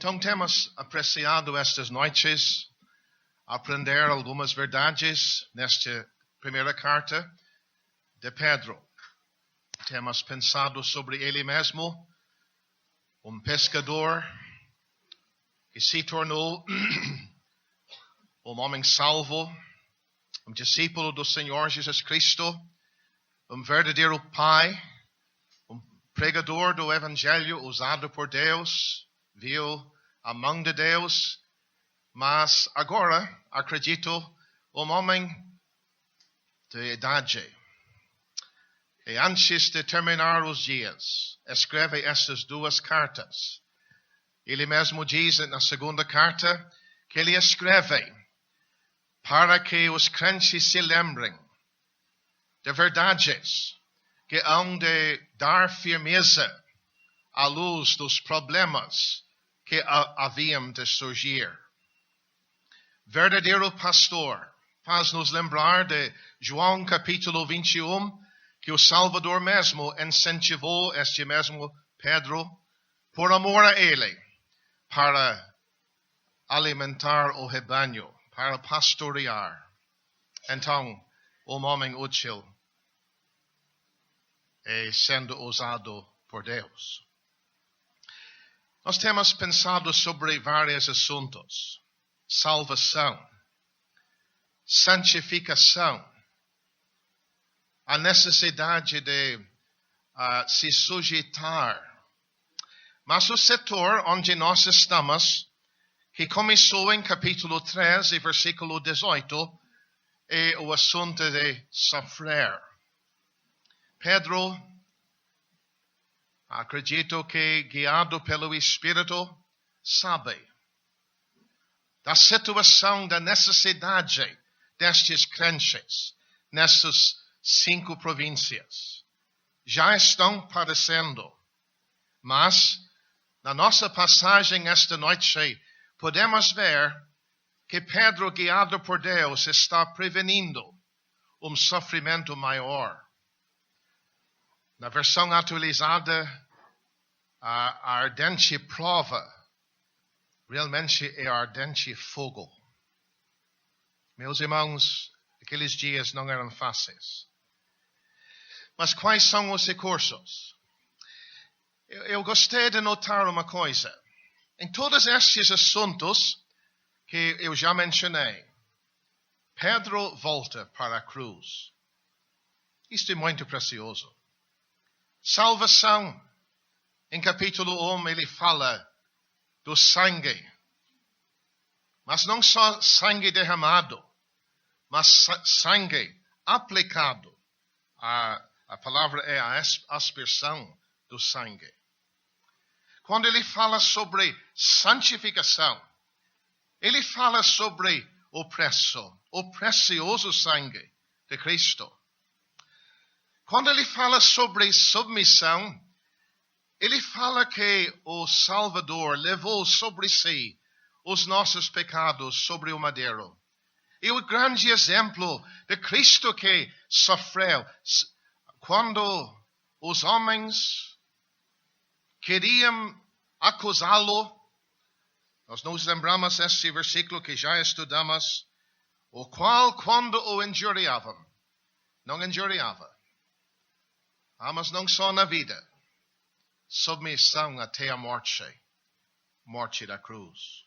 Então temos apreciado estas noites aprender algumas verdades nesta primeira carta de Pedro. Temos pensado sobre ele mesmo, pescador que se tornou homem salvo, discípulo do Senhor Jesus Cristo, verdadeiro pai, pregador do Evangelho usado por Deus, viu a mão de Deus, mas agora, acredito, homem de idade. E antes de terminar os dias, escreve estas duas cartas. Ele mesmo diz na segunda carta que ele escreve para que os crentes se lembrem de verdades que hão de dar firmeza à luz dos problemas que haviam de surgir. Verdadeiro pastor faz nos lembrar de João capítulo 21, que o Salvador mesmo incentivou este mesmo Pedro, por amor a ele, para alimentar o rebanho, para pastorear. Então, o homem útil é sendo usado por Deus. Nós temos pensado sobre vários assuntos: salvação, santificação, a necessidade de se sujeitar. Mas o setor onde nós estamos, que começou em capítulo 13, versículo 18, é o assunto de sofrer. Pedro, acredito que guiado pelo Espírito, sabe da situação, da necessidade destes crentes nessas 5 províncias. Já estão padecendo, mas na nossa passagem esta noite podemos ver que Pedro, guiado por Deus, está prevenindo sofrimento maior. Na versão atualizada, a ardente prova realmente é ardente fogo. Meus irmãos, aqueles dias não eram fáceis. Mas quais são os recursos? Eu gostei de notar uma coisa. Em todos estes assuntos que eu já mencionei, Pedro volta para a cruz. Isto é muito precioso. Salvação. Em capítulo 1 ele fala do sangue. Mas não só sangue derramado, mas sangue aplicado. A palavra é a aspersão do sangue. Quando ele fala sobre santificação, ele fala sobre o precioso sangue de Cristo. Quando ele fala sobre submissão, ele fala que o Salvador levou sobre si os nossos pecados sobre o madeiro. E o grande exemplo de Cristo que sofreu quando os homens queriam acusá-lo. Nós nos lembramos deste versículo que já estudamos, o qual quando o injuriavam, não injuriava. Mas não só na vida, submissão até a morte da cruz.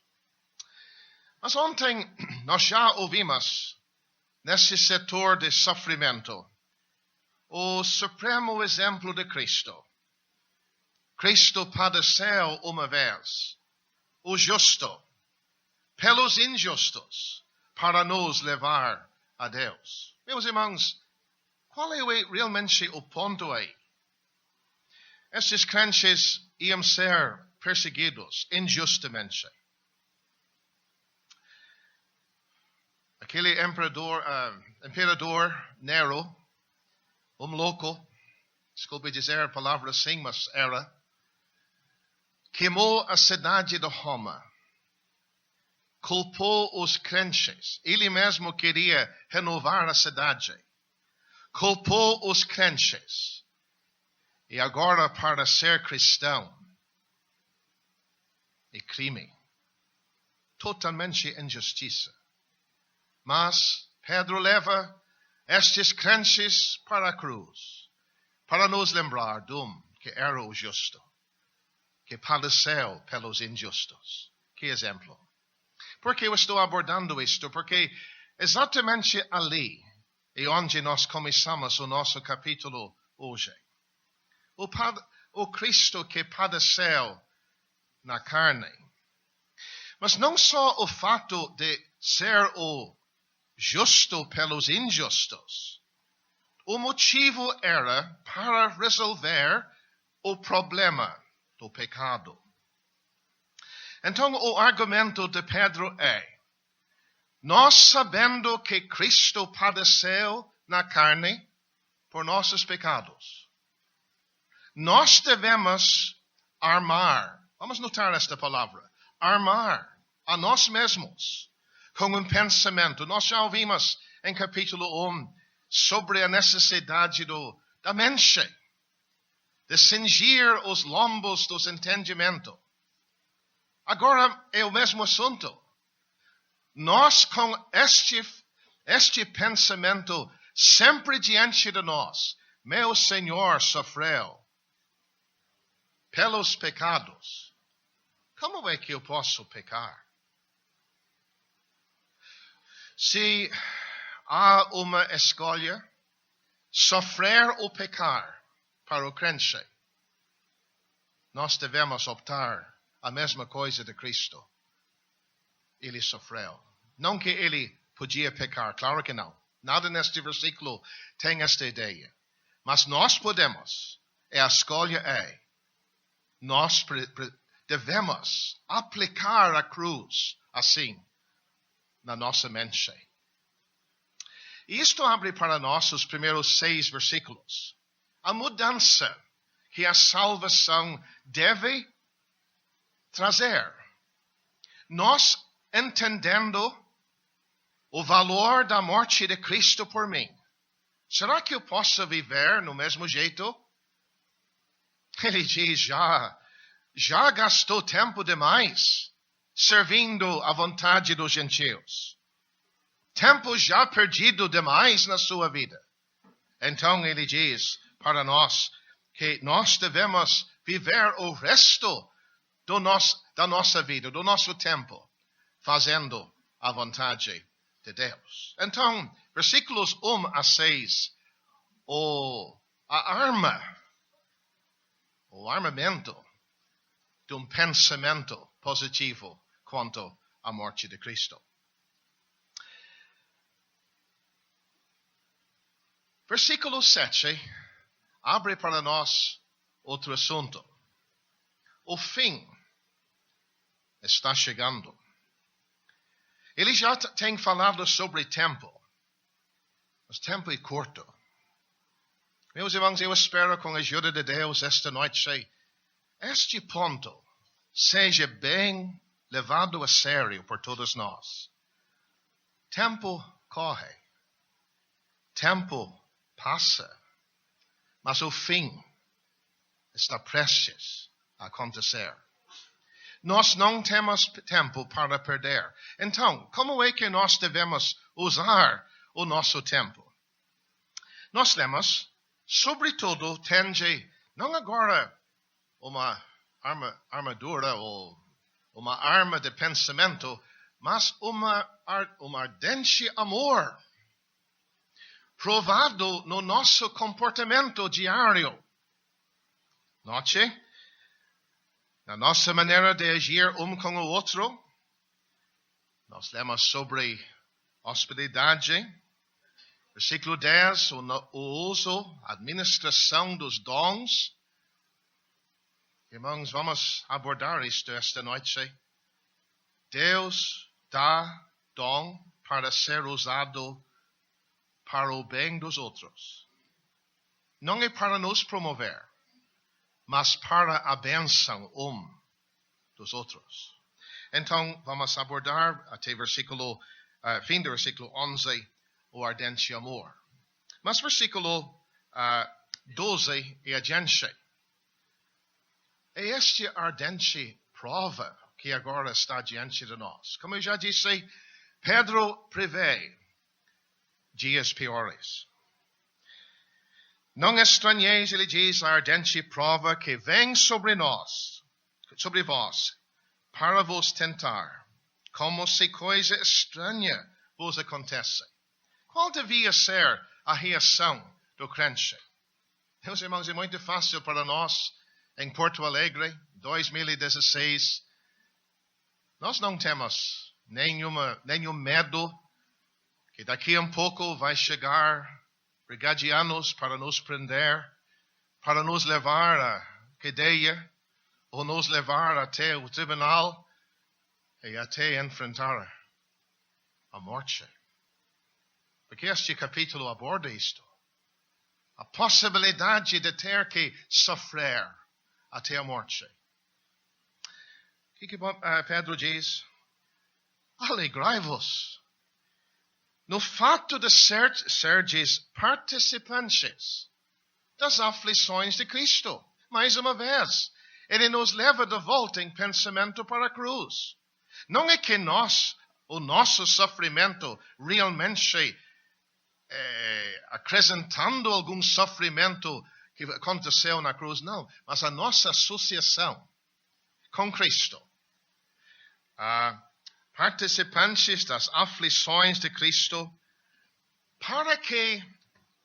Mas ontem nós já ouvimos, nesse setor de sofrimento, o supremo exemplo de Cristo. Cristo padeceu uma vez, o justo, pelos injustos, para nos levar a Deus. Meus irmãos, qual é realmente o ponto aí? Estes crentes iam ser perseguidos injustamente. Aquele imperador Nero, louco, desculpe dizer a palavra assim, mas era, queimou a cidade de Roma, culpou os crentes, ele mesmo queria renovar a cidade, culpou os crentes, e agora para ser cristão, e crime, totalmente injustiça. Mas Pedro leva estes crentes para a cruz, para nos lembrar que era o justo, que padeceu pelos injustos. Que exemplo. Por que eu estou abordando isto? Porque exatamente ali é onde nós começamos o nosso capítulo hoje. O Cristo que padeceu na carne. Mas não só o fato de ser o justo pelos injustos. O motivo era para resolver o problema do pecado. Então, o argumento de Pedro é: nós sabendo que Cristo padeceu na carne por nossos pecados, nós devemos armar, vamos notar esta palavra, armar a nós mesmos com um pensamento. Nós já ouvimos em capítulo 1 sobre a necessidade da mente, de cingir os lombos dos entendimentos. Agora é o mesmo assunto. Nós com este pensamento sempre diante de nós, meu Senhor sofreu pelos pecados. Como é que eu posso pecar? Se há uma escolha, sofrer ou pecar para o crente, nós devemos optar a mesma coisa de Cristo. Ele sofreu. Não que ele podia pecar, claro que não. Nada neste versículo tem esta ideia. Mas nós podemos, a escolha é, nós devemos aplicar a cruz assim na nossa mente. E isto abre para nós os primeiros 6 versículos. A mudança que a salvação deve trazer. Nós entendendo o valor da morte de Cristo por mim. Será que eu posso viver no mesmo jeito? Ele diz, já gastou tempo demais servindo à vontade dos gentios. Tempo já perdido demais na sua vida. Então ele diz para nós que nós devemos viver o resto da nossa vida, do nosso tempo, fazendo a vontade de Deus. Então, versículos 1 a 6, o armamento de um pensamento positivo quanto à morte de Cristo. Versículo 7 abre para nós outro assunto. O fim está chegando. Ele já tem falado sobre tempo. Mas tempo é curto. Meus irmãos, eu espero com a ajuda de Deus esta noite, este ponto seja bem levado a sério por todos nós. Tempo corre. Tempo passa. Mas o fim está prestes a acontecer. Nós não temos tempo para perder. Então, como é que nós devemos usar o nosso tempo? Nós temos, sobretudo, não agora uma armadura ou uma arma de pensamento, mas uma ardente amor provado no nosso comportamento diário. Note, na nossa maneira de agir com o outro, nós lemos sobre hospitalidade. Versículo 10, o uso, a administração dos dons. Irmãos, vamos abordar isto esta noite. Deus dá dom para ser usado para o bem dos outros. Não é para nos promover, mas para a bênção dos outros. Então, vamos abordar até fim do versículo 11, o ardente amor. Mas versículo 12 e adiante. É este ardente prova que agora está diante de nós. Como eu já disse, Pedro prevê dias piores. Não estranheis, ele diz, a ardente prova que vem sobre nós, sobre vós, para vos tentar, como se coisa estranha vos acontece. Qual devia ser a reação do crente? Meus irmãos, é muito fácil para nós, em Porto Alegre, 2016, nós não temos nenhum medo que daqui a pouco vai chegar brigadianos para nos prender, para nos levar à cadeia, ou nos levar até o tribunal e até enfrentar a morte. Porque este capítulo aborda isto. A possibilidade de ter que sofrer até a morte. O que Pedro diz? Alegrai-vos no fato de serdes participantes das aflições de Cristo. Mais uma vez, ele nos leva de volta em pensamento para a cruz. Não é que o nosso sofrimento realmente acrescentando algum sofrimento que aconteceu na cruz, não. Mas a nossa associação com Cristo. Participantes das aflições de Cristo, para que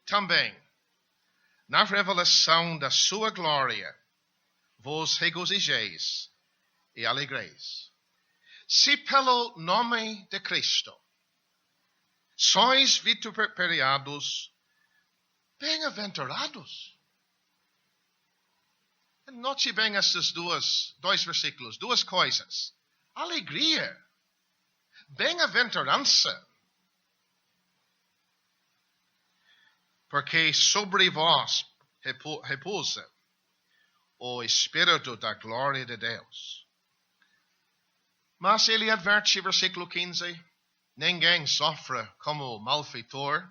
também, na revelação da sua glória, vos regozijeis e alegreis. Se pelo nome de Cristo sois vituperados, bem-aventurados. Note bem esses dois versículos, duas coisas. Alegria. Bem-aventurança, porque sobre vós repousa o Espírito da glória de Deus. Mas ele adverte, versículo 15, ninguém sofre como malfeitor,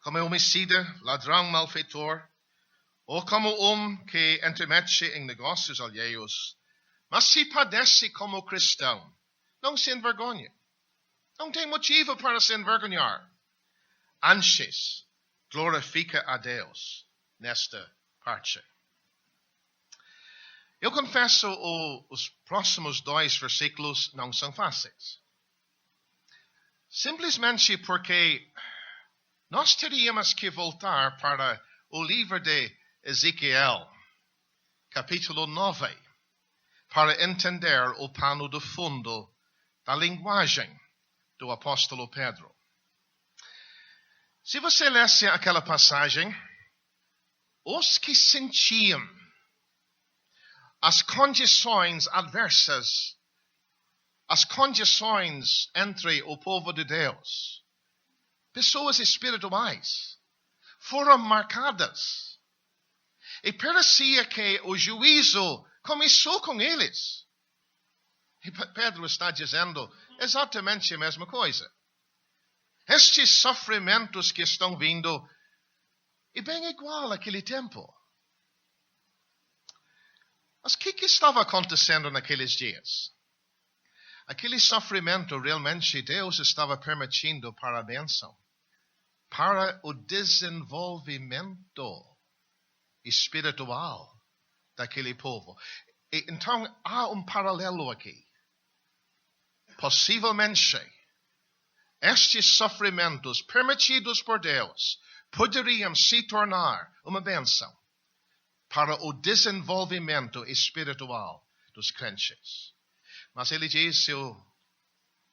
como homicida, ladrão malfeitor, ou como que intermete em negócios alheios, mas se padece como cristão, não se envergonha. Não tem motivo para se envergonhar. Antes, glorifica a Deus nesta parte. Eu confesso, os próximos 2 versículos não são fáceis. Simplesmente porque nós teríamos que voltar para o livro de Ezequiel, capítulo 9, para entender o pano de fundo da linguagem do apóstolo Pedro. Se você lesse aquela passagem, os que sentiam as condições adversas, as condições entre o povo de Deus, pessoas espirituais, foram marcadas. E parecia que o juízo começou com eles. E Pedro está dizendo exatamente a mesma coisa. Estes sofrimentos que estão vindo é bem igual àquele tempo. Mas o que estava acontecendo naqueles dias? Aquele sofrimento realmente Deus estava permitindo para a bênção, para o desenvolvimento espiritual daquele povo. E, então, há um paralelo aqui. Possivelmente, estes sofrimentos permitidos por Deus poderiam se tornar uma bênção para o desenvolvimento espiritual dos crentes. Mas ele diz,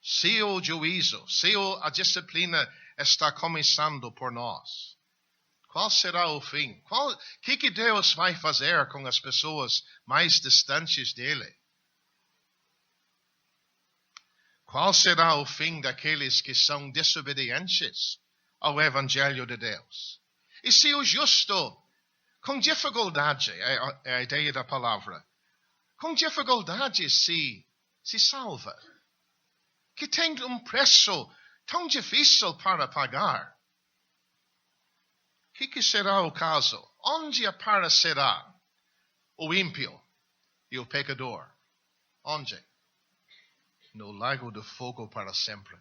se o juízo, se a disciplina está começando por nós, qual será o fim? O que Deus vai fazer com as pessoas mais distantes dele? Qual será o fim daqueles que são desobedientes ao Evangelho de Deus? E se o justo, com dificuldade, é a ideia da palavra, com dificuldade se salva, que tem um preço tão difícil para pagar, o que será o caso? Onde aparecerá o ímpio e o pecador? Onde? No lago de fogo para sempre.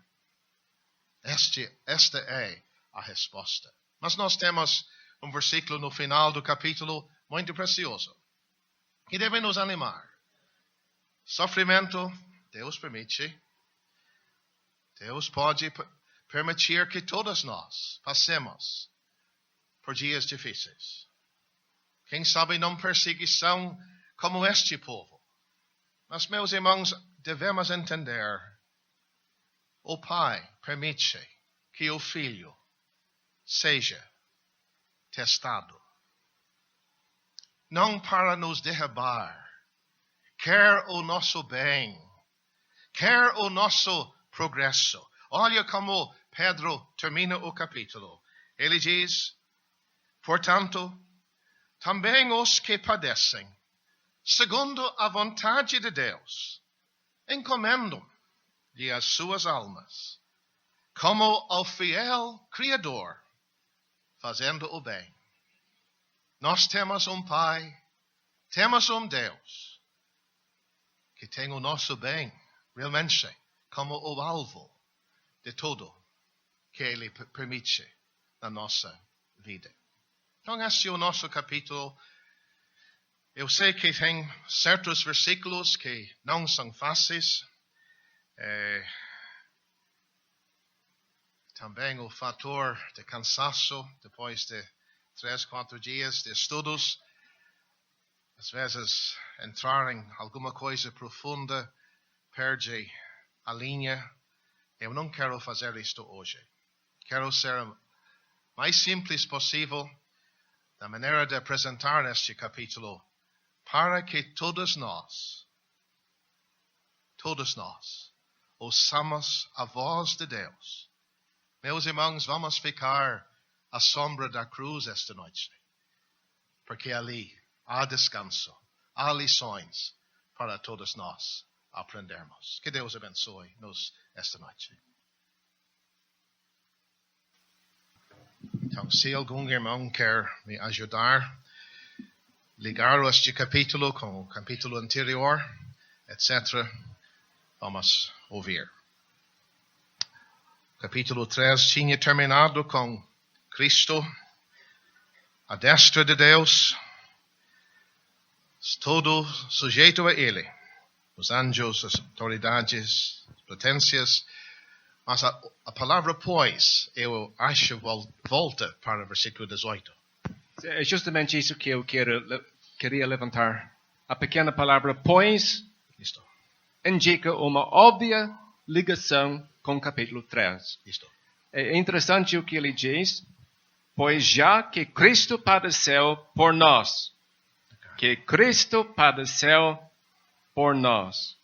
Esta é a resposta. Mas nós temos um versículo no final do capítulo muito precioso, que deve nos animar. Sofrimento, Deus permite. Deus pode permitir que todos nós passemos por dias difíceis. Quem sabe não perseguição como este povo. Mas, meus irmãos, devemos entender: o Pai permite que o Filho seja testado. Não para nos derrubar. Quer o nosso bem. Quer o nosso progresso. Olha como Pedro termina o capítulo. Ele diz: portanto, também os que padecem, segundo a vontade de Deus, encomendam-lhe as suas almas, como ao fiel Criador, fazendo o bem. Nós temos um Pai, temos um Deus, que tem o nosso bem, realmente, como o alvo de tudo que Ele permite na nossa vida. Então, este é o nosso capítulo. Eu sei que tem certos versículos que não são fáceis. Também o fator de cansaço, depois de 3, 4 dias de estudos. Às vezes, entrar em alguma coisa profunda perde a linha. Eu não quero fazer isto hoje. Quero ser o mais simples possível na maneira de apresentar este capítulo, para que todos nós, ouçamos a voz de Deus. Meus irmãos, vamos ficar à sombra da cruz esta noite, porque ali há descanso, há lições para todos nós aprendermos. Que Deus abençoe-nos esta noite. Então, se algum irmão quer me ajudar, ligar este capítulo com o capítulo anterior, etc., vamos ouvir. Capítulo 3 tinha terminado com Cristo, a destra de Deus, todo sujeito a Ele, os anjos, as autoridades, as potências. Mas a palavra pois, eu acho, volta para o versículo 18. É justamente isso que eu queria levantar. A pequena palavra pois Isto. indica uma óbvia ligação com o capítulo 3. Isto. É interessante o que ele diz, pois já que Cristo padeceu por nós, que Cristo padeceu por nós.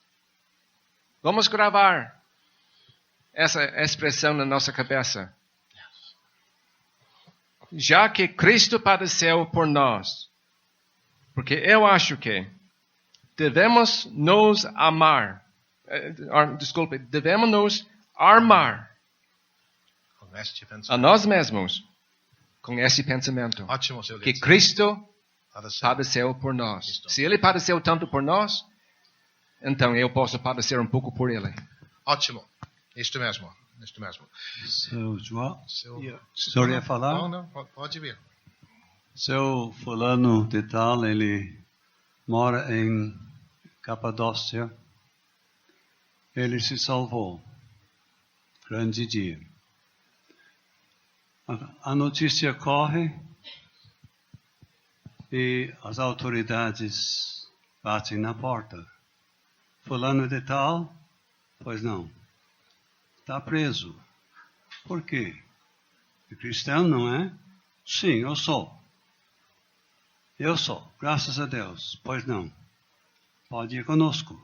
Vamos gravar essa expressão na nossa cabeça. Já que Cristo padeceu por nós. Porque eu acho que devemos nos amar. Devemos nos armar a nós mesmos com esse pensamento. Ótimo, que Cristo padeceu por nós. Isto. Se Ele padeceu tanto por nós, então eu posso padecer um pouco por Ele. Ótimo. Isto mesmo. Seu João, Seu... senhor ia falar? Não, pode vir. Seu fulano de tal, ele mora em Capadócia. Ele se salvou. Grande dia. A notícia corre e as autoridades batem na porta. Fulano de tal? Pois não. Está preso. Por quê? É cristão, não é? Sim, eu sou. Eu sou, graças a Deus. Pois não. Pode ir conosco.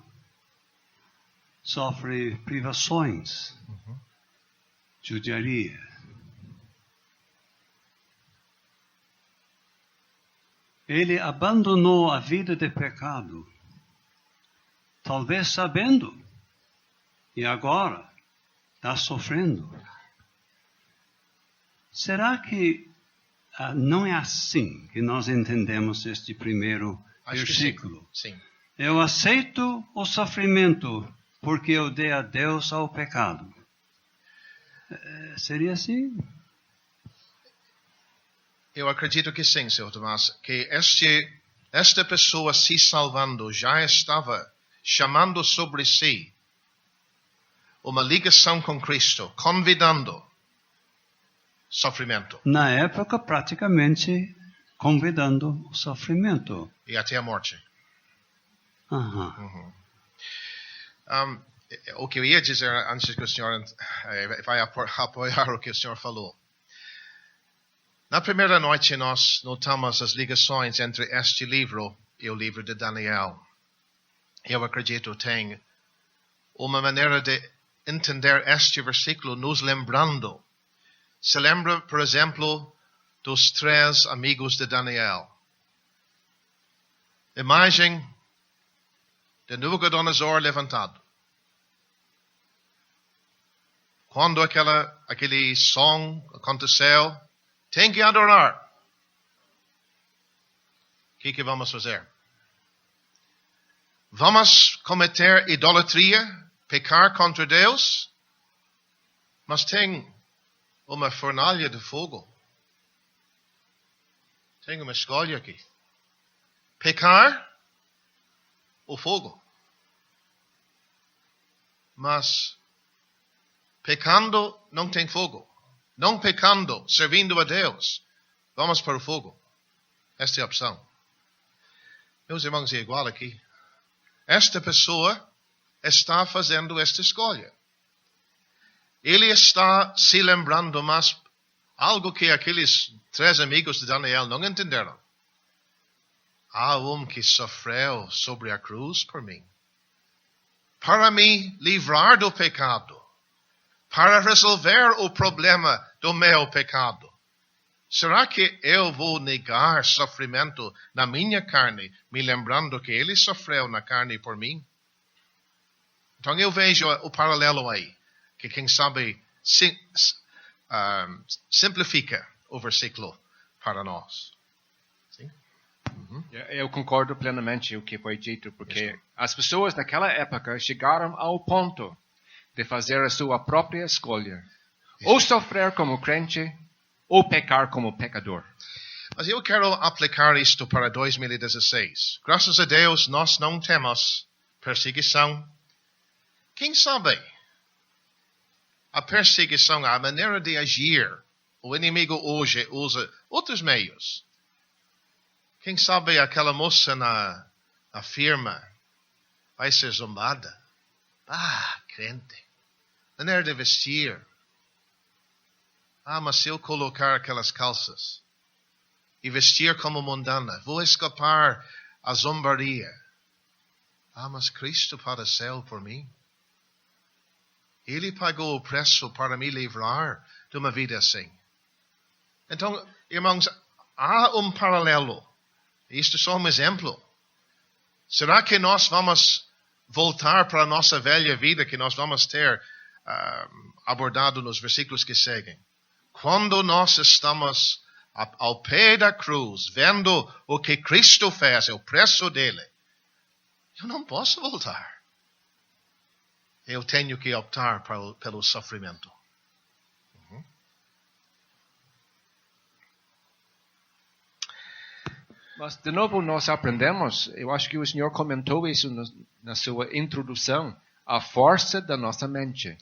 Sofre privações. Judiaria. Ele abandonou a vida de pecado. Talvez sabendo. E agora está sofrendo. Será que não é assim que nós entendemos este primeiro Acho versículo? Sim. Eu aceito o sofrimento porque eu dei adeus ao pecado. Seria assim? Eu acredito que sim, Sr. Tomás, que esta pessoa se salvando já estava chamando sobre si uma ligação com Cristo, convidando sofrimento. Na época, praticamente convidando o sofrimento. E até a morte. O que eu ia dizer antes que o senhor vai apoiar o que o senhor falou. Na primeira noite nós notamos as ligações entre este livro e o livro de Daniel. Eu acredito que tem uma maneira de entender este versículo nos lembrando. Se lembra, por exemplo, dos 3 amigos de Daniel. Imagem de Nabucodonosor levantado. Quando aquele som aconteceu, tem que adorar. O que vamos fazer? Vamos cometer idolatria, pecar contra Deus? Mas tem uma fornalha de fogo. Tem uma escolha aqui. Pecar ou fogo? Mas pecando não tem fogo. Não pecando, servindo a Deus, vamos para o fogo. Esta é a opção. Meus irmãos, é igual aqui. Esta pessoa está fazendo esta escolha. Ele está se lembrando, mas algo que aqueles 3 amigos de Daniel não entenderam. Há que sofreu sobre a cruz por mim. Para me livrar do pecado. Para resolver o problema do meu pecado. Será que eu vou negar sofrimento na minha carne, me lembrando que ele sofreu na carne por mim? Então eu vejo o paralelo aí, que quem sabe simplifica o versículo para nós. Sim? Eu concordo plenamente com o que foi dito, porque as pessoas naquela época chegaram ao ponto de fazer a sua própria escolha. Ou sofrer como crente, ou pecar como pecador. Mas eu quero aplicar isto para 2016. Graças a Deus, nós não temos perseguição. Quem sabe? A perseguição, a maneira de agir, o inimigo hoje usa outros meios. Quem sabe aquela moça na firma vai ser zombada? Crente. Maneira de vestir. Mas se eu colocar aquelas calças e vestir como mundana, vou escapar à zombaria. Mas Cristo padeceu por mim. Ele pagou o preço para me livrar de uma vida assim. Então, irmãos, há paralelo. Isto é só um exemplo. Será que nós vamos voltar para a nossa velha vida que nós vamos ter abordado nos versículos que seguem? Quando nós estamos ao pé da cruz, vendo o que Cristo fez, o preço dele, eu não posso voltar. Eu tenho que optar pelo sofrimento. Mas, de novo, nós aprendemos, eu acho que o Senhor comentou isso na sua introdução, a força da nossa mente.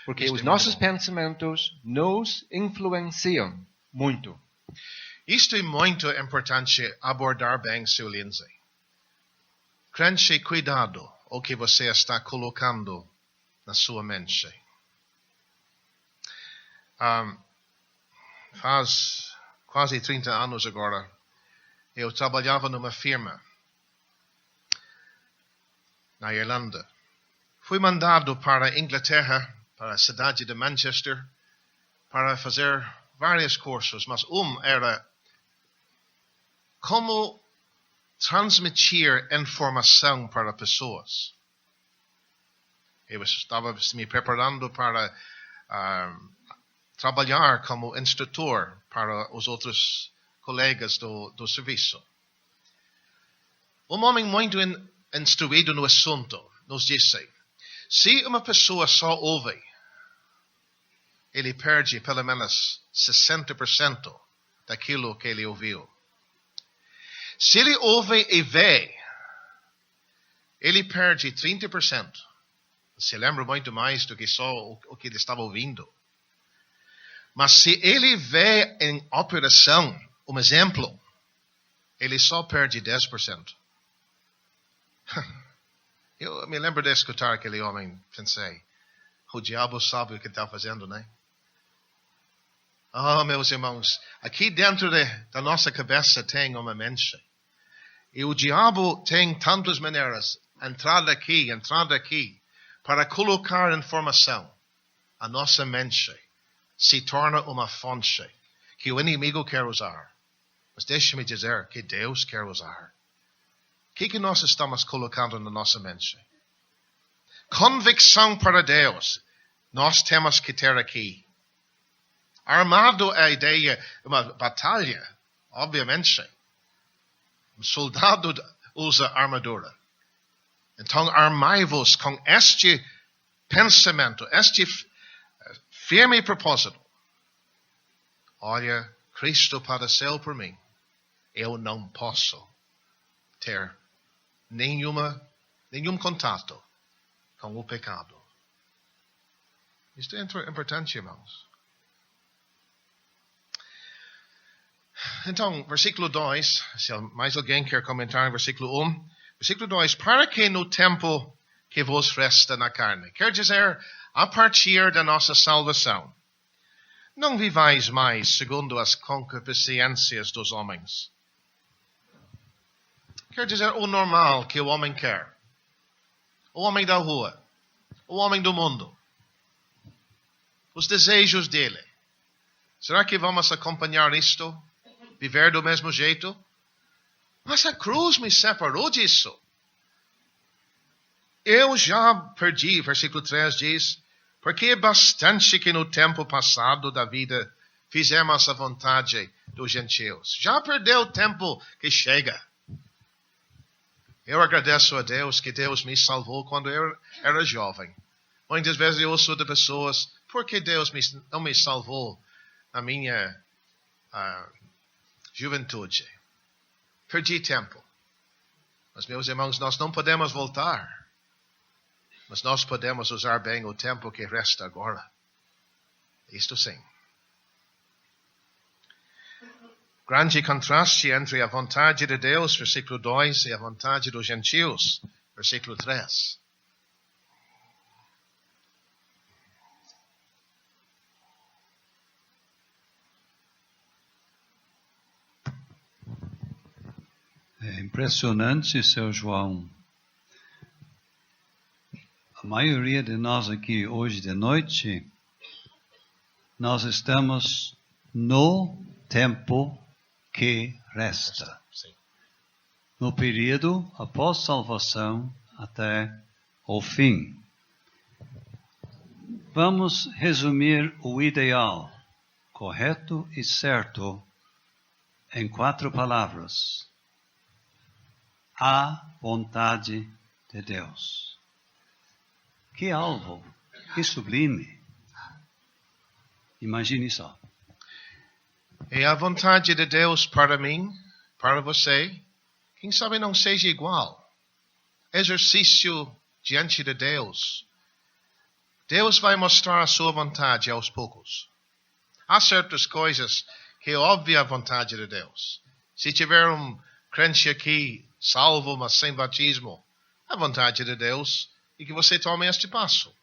Porque os nossos pensamentos nos influenciam muito. Isto é muito importante abordar bem, Sr. Lindsay. Crente, cuidado o que você está colocando na sua mente. Faz quase 30 anos agora, eu trabalhava numa firma na Irlanda. Fui mandado para a Inglaterra, para a cidade de Manchester, para fazer vários cursos, mas era como transmitir informação para pessoas. Eu estava me preparando para trabalhar como instrutor para os outros colegas do serviço. Um homem muito instruído no assunto, nos disse, se uma pessoa só ouve, ele perde pelo menos 60% daquilo que ele ouviu. Se ele ouve e vê, ele perde 30%. Se lembra muito mais do que só o que ele estava ouvindo. Mas se ele vê em operação um exemplo, ele só perde 10%. Eu me lembro de escutar aquele homem, pensei, o diabo sabe o que está fazendo, né? Oh, meus irmãos, aqui dentro da nossa cabeça tem uma mente. E o diabo tem tantas maneiras, entrada aqui, para colocar informação. A nossa mente se torna uma fonte que o inimigo quer usar. Mas deixe-me dizer que Deus quer usar. O que nós estamos colocando na nossa mente? Convicção para Deus. Nós temos que ter aqui. Armado é a ideia de uma batalha, obviamente. Um soldado usa armadura. Então, armai-vos com este pensamento, este firme propósito. Olha, Cristo padeceu por mim. Eu não posso ter nenhum contato com o pecado. Isto é importante, irmãos. Então, versículo 2, se mais alguém quer comentar, versículo 1. Versículo 2, para que no tempo que vos resta na carne, quer dizer, a partir da nossa salvação, não vivais mais segundo as concupiscências dos homens. Quer dizer, o normal que o homem quer. O homem da rua. O homem do mundo. Os desejos dele. Será que vamos acompanhar isto? Viver do mesmo jeito? Mas a cruz me separou disso. Eu já perdi, versículo 3 diz, porque é bastante que no tempo passado da vida fizemos a vontade dos gentios. Já perdeu o tempo que chega. Eu agradeço a Deus que Deus me salvou quando eu era jovem. Muitas vezes eu ouço de pessoas, por que Deus não me salvou na minha juventude? Perdi tempo. Mas, meus irmãos, nós não podemos voltar. Mas nós podemos usar bem o tempo que resta agora. Isto sim. Grande contraste entre a vontade de Deus, versículo 2, e a vontade dos gentios, versículo 3. É impressionante, seu João. A maioria de nós aqui hoje de noite, nós estamos no tempo que resta. No período após salvação até o fim. Vamos resumir o ideal, correto e certo, em 4 palavras. A vontade de Deus. Que alvo, que sublime. Imagine só. E a vontade de Deus para mim, para você, quem sabe não seja igual. Exercício diante de Deus. Deus vai mostrar a sua vontade aos poucos. Há certas coisas que é óbvia a vontade de Deus. Se tiver um crente aqui, salvo, mas sem batismo, a vontade de Deus é que você tome este passo.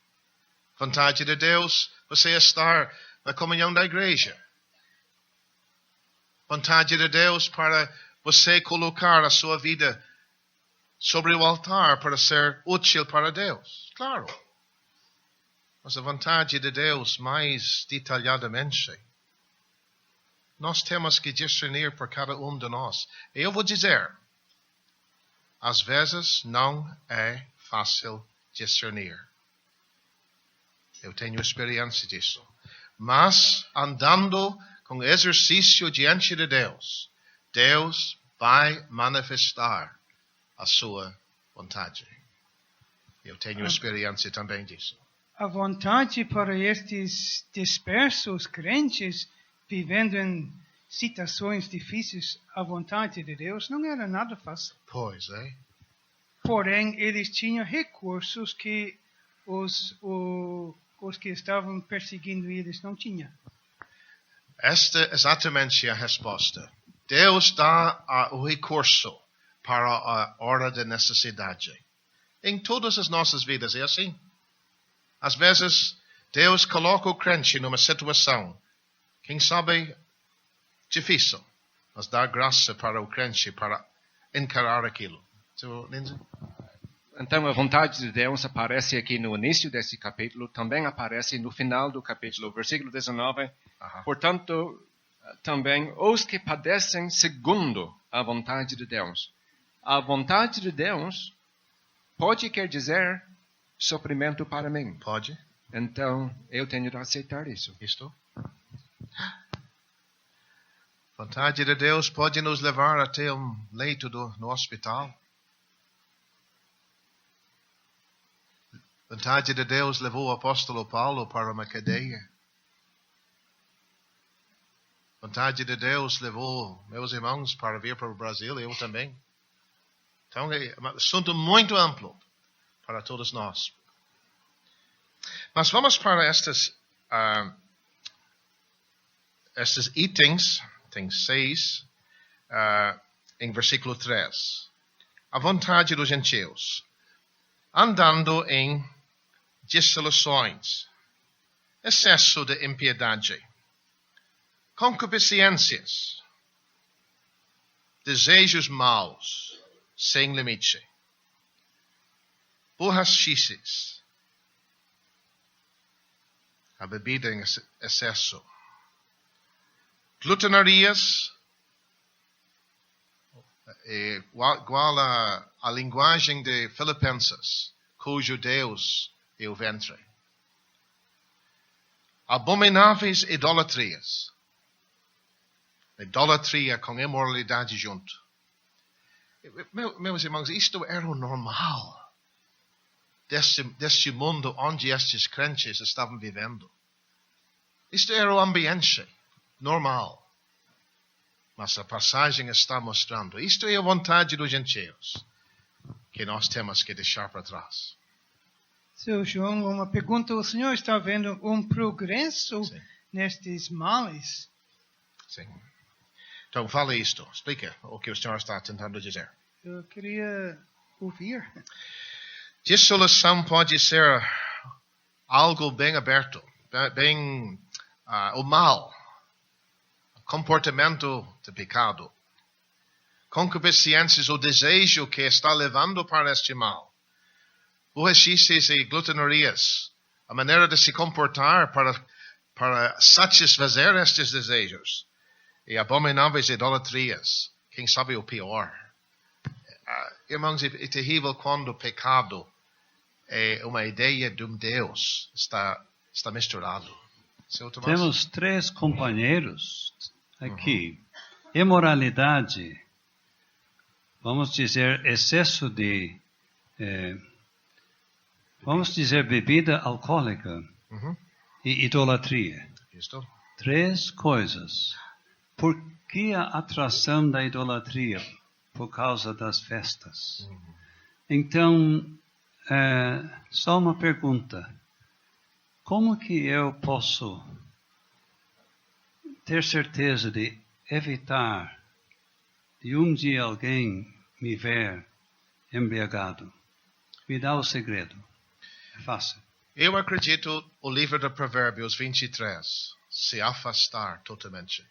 Vontade de Deus, você estar na comunhão da igreja. Vontade de Deus para você colocar a sua vida sobre o altar para ser útil para Deus. Claro. Mas a vontade de Deus mais detalhadamente, nós temos que discernir por cada um de nós. E eu vou dizer, às vezes não é fácil discernir. Eu tenho experiência disso. Mas, andando com exercício diante de Deus, Deus vai manifestar a sua vontade. Eu tenho experiência também disso. A vontade para estes dispersos crentes vivendo em situações difíceis, a vontade de Deus não era nada fácil. Pois é. Porém, eles tinham recursos que os que estavam perseguindo eles não tinham. Esta é exatamente a resposta. Deus dá o recurso para a hora de necessidade. Em todas as nossas vidas é assim. Às vezes, Deus coloca o crente numa situação, quem sabe, difícil, mas dá graça para o crente para encarar aquilo. Então, a vontade de Deus aparece aqui no início desse capítulo, também aparece no final do capítulo, versículo 19. Portanto, também os que padecem segundo a vontade de Deus. A vontade de Deus pode quer dizer sofrimento para mim. Pode? Então, eu tenho de aceitar isso. Isto? A vontade de Deus pode nos levar até um leito no hospital. A vontade de Deus levou o apóstolo Paulo para uma cadeia. A vontade de Deus levou meus irmãos para vir para o Brasil, eu também. Então, é um assunto muito amplo para todos nós. Mas vamos para estes itens, tem 6, em versículo 3. A vontade dos gentios. Andando em dissoluções, excesso de impiedade, concupiscências, desejos maus, sem limite, borrachices, a bebida em excesso, glutonarias, igual a linguagem de Filipenses, cujo Deus é o ventre. Abomináveis idolatrias. Idolatria com imoralidade junto. Meus irmãos, isto era o normal deste mundo onde estes crentes estavam vivendo. Isto era o ambiente normal. Mas a passagem está mostrando, isto é a vontade dos gentios, que nós temos que deixar para trás. Seu João, uma pergunta, o senhor está vendo um progresso nestes males? Sim. Então, fale isto. Explica o que o senhor está tentando dizer. Eu queria ouvir. Dissolução pode ser algo bem aberto, o mal, comportamento de pecado, concupiscências, o desejo que está levando para este mal, borrachices e glutonarias, a maneira de se comportar para satisfazer estes desejos, e abomináveis idolatrias, quem sabe o pior. Irmãos, é terrível quando o pecado é uma ideia de um Deus, está misturado. Temos 3 companheiros aqui. Imoralidade, vamos dizer, excesso de, vamos dizer, bebida alcoólica e idolatria. Isto? 3 coisas. Por que a atração da idolatria? Por causa das festas. Então, só uma pergunta. Como que eu posso ter certeza de evitar de um dia alguém me ver embriagado? Me dá o segredo. É fácil. Eu acredito o livro de Provérbios 23. Se afastar totalmente.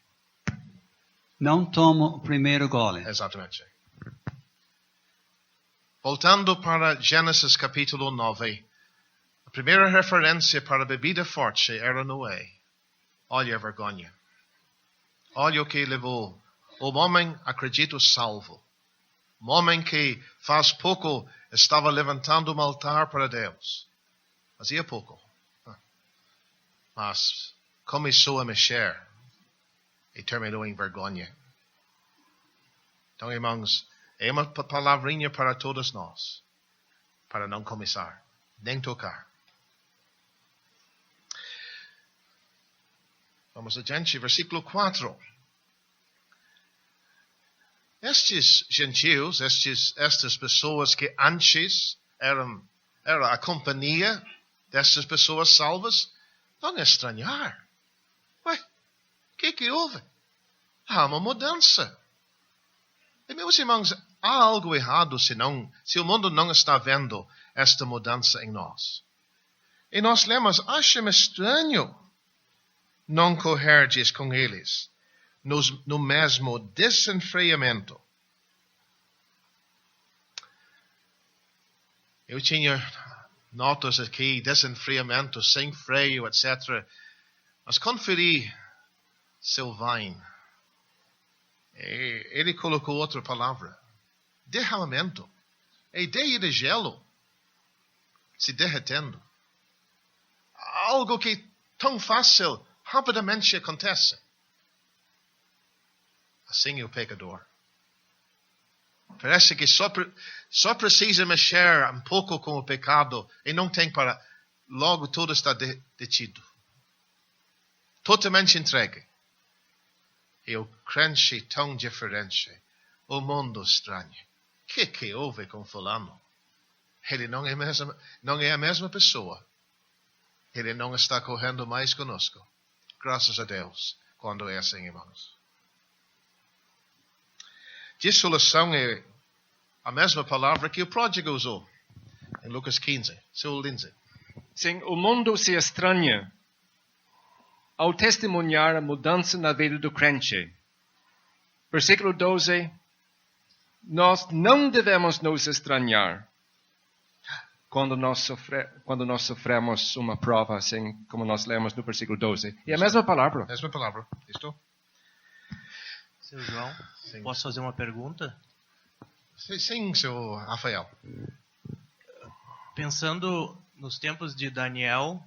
Não toma o primeiro gole. Exatamente. Voltando para Gênesis capítulo 9. A primeira referência para a bebida forte era Noé. Olha a vergonha. Olha o que levou. O homem, acredito, salvo. Um homem que faz pouco estava levantando um altar para Deus. Fazia pouco. Mas começou a mexer. E terminou em vergonha. Então, irmãos, é uma palavrinha para todos nós. para não começar, nem tocar. Vamos adiante, versículo 4. Estes gentios, estas pessoas que antes era a companhia destas pessoas salvas, vão estranhar. Ué, o que houve? Há uma mudança. E, meus irmãos, há algo errado se o mundo não está vendo esta mudança em nós. E nós lemos, acha-me estranho não correrdes com eles no mesmo desenfreamento. Eu tinha notas aqui, desenfreamento, sem freio, etc. Mas conferi Sylvain. Ele colocou outra palavra. Derramamento. A ideia de gelo se derretendo. Algo que tão fácil, rapidamente acontece. Assim é o pecador. Parece que só precisa mexer um pouco com o pecado e não tem para... Logo tudo está detido. Totalmente entregue. E o crente tão diferente. O mundo estranho. O que houve com fulano? Ele não é a mesma pessoa. Ele não está correndo mais conosco. Graças a Deus, quando é assim, irmãos. Dissolução é a mesma palavra que o pródigo usou em Lucas 15. Seu Lindsay. Sim, o mundo se estranha ao testemunhar a mudança na vida do crente. Versículo 12. Nós não devemos nos estranhar quando nós sofremos uma prova, assim como nós lemos no versículo 12. E a mesma palavra. Mesma palavra. Isto? Seu João, sim. Posso fazer uma pergunta? Sim, seu Rafael. Pensando nos tempos de Daniel,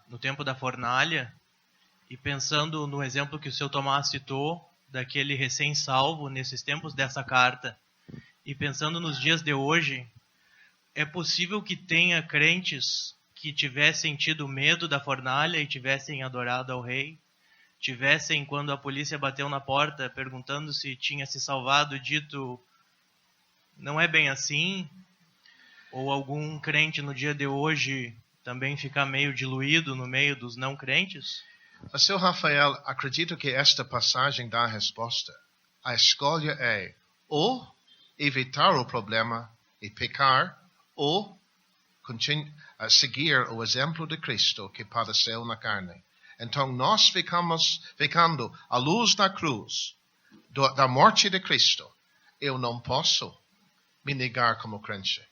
no tempo da fornalha, e pensando no exemplo que o seu Tomás citou, daquele recém-salvo, nesses tempos dessa carta, e pensando nos dias de hoje, é possível que tenha crentes que tivessem tido medo da fornalha e tivessem adorado ao rei? Tivessem, quando a polícia bateu na porta, perguntando se tinha se salvado, dito, não é bem assim? Ou algum crente no dia de hoje também ficar meio diluído no meio dos não crentes? Seu Rafael, acredito que esta passagem dá a resposta. A escolha é ou evitar o problema e pecar, ou seguir o exemplo de Cristo que padeceu na carne. Então nós ficando à luz da cruz, da morte de Cristo. Eu não posso me negar como crente.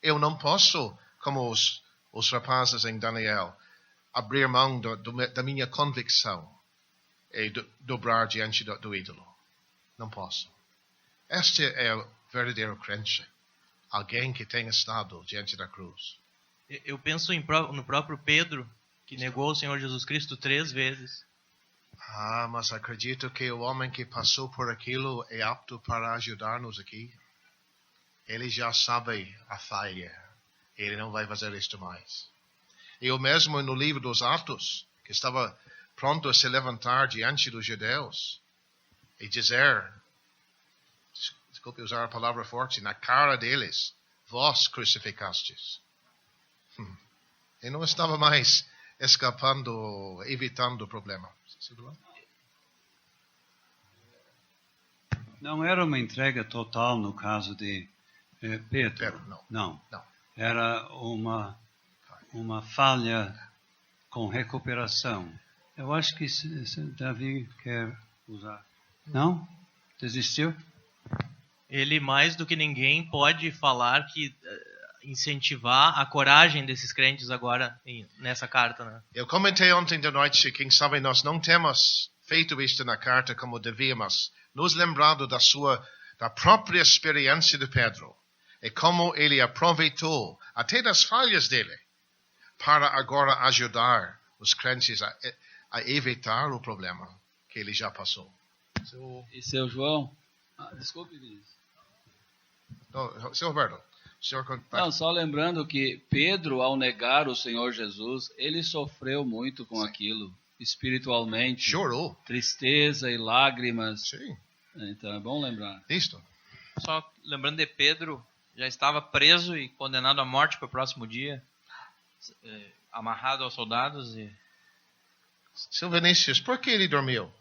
Eu não posso, como os rapazes em Daniel, abrir mão da minha convicção e dobrar diante do ídolo. Não posso. Este é o verdadeiro crente. Alguém que tem estado diante da cruz. Eu penso no próprio Pedro, que negou o Senhor Jesus Cristo 3 vezes. Mas acredito que o homem que passou por aquilo é apto para ajudar-nos aqui. Ele já sabe a falha. Ele não vai fazer isto mais. E o mesmo no livro dos Atos, que estava pronto a se levantar diante dos judeus e dizer, desculpe usar a palavra forte, na cara deles, vós crucificastes. E não estava mais escapando, evitando o problema. Não era uma entrega total no caso de Pedro. Não. Era uma falha com recuperação. Eu acho que Davi quer usar. Não? Desistiu? Ele, mais do que ninguém, pode falar que incentivar a coragem desses crentes agora nessa carta, né? Eu comentei ontem de noite, quem sabe nós não temos feito isto na carta como devíamos, nos lembrando da própria experiência de Pedro e como ele aproveitou até das falhas dele para agora ajudar os crentes a evitar o problema que ele já passou. E seu João? Desculpe, Vinícius. Não, seu Roberto, Senhor, Não, só lembrando que Pedro, ao negar o Senhor Jesus, ele sofreu muito com aquilo, espiritualmente. chorou. Tristeza e lágrimas. Sim. Então é bom lembrar. Listo. Só lembrando de Pedro, já estava preso e condenado à morte para o próximo dia, amarrado aos soldados, e Seu Vinícius, por que ele dormiu?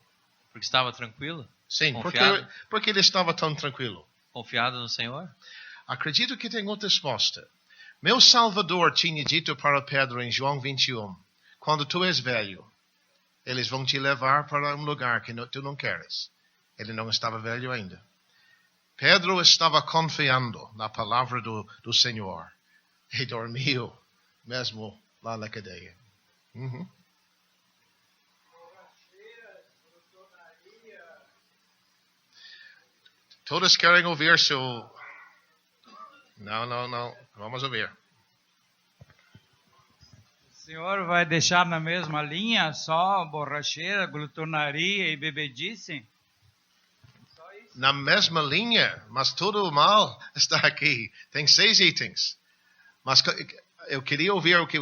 porque estava tranquilo, Sim, Confiado. porque ele estava tão tranquilo. confiado no Senhor. Acredito que tem outra resposta. Meu Salvador tinha dito para Pedro em João 21, quando tu és velho, eles vão te levar para um lugar que tu não queres. Ele não estava velho ainda. Pedro estava confiando na palavra do Senhor e dormiu mesmo lá na cadeia. Uhum. Todos querem ouvir seu... Não. Vamos ouvir. O senhor vai deixar na mesma linha só borracheira, glutonaria e bebedice? Na mesma linha, mas todo o mal está aqui. Tem 6 itens. Mas eu queria ouvir o que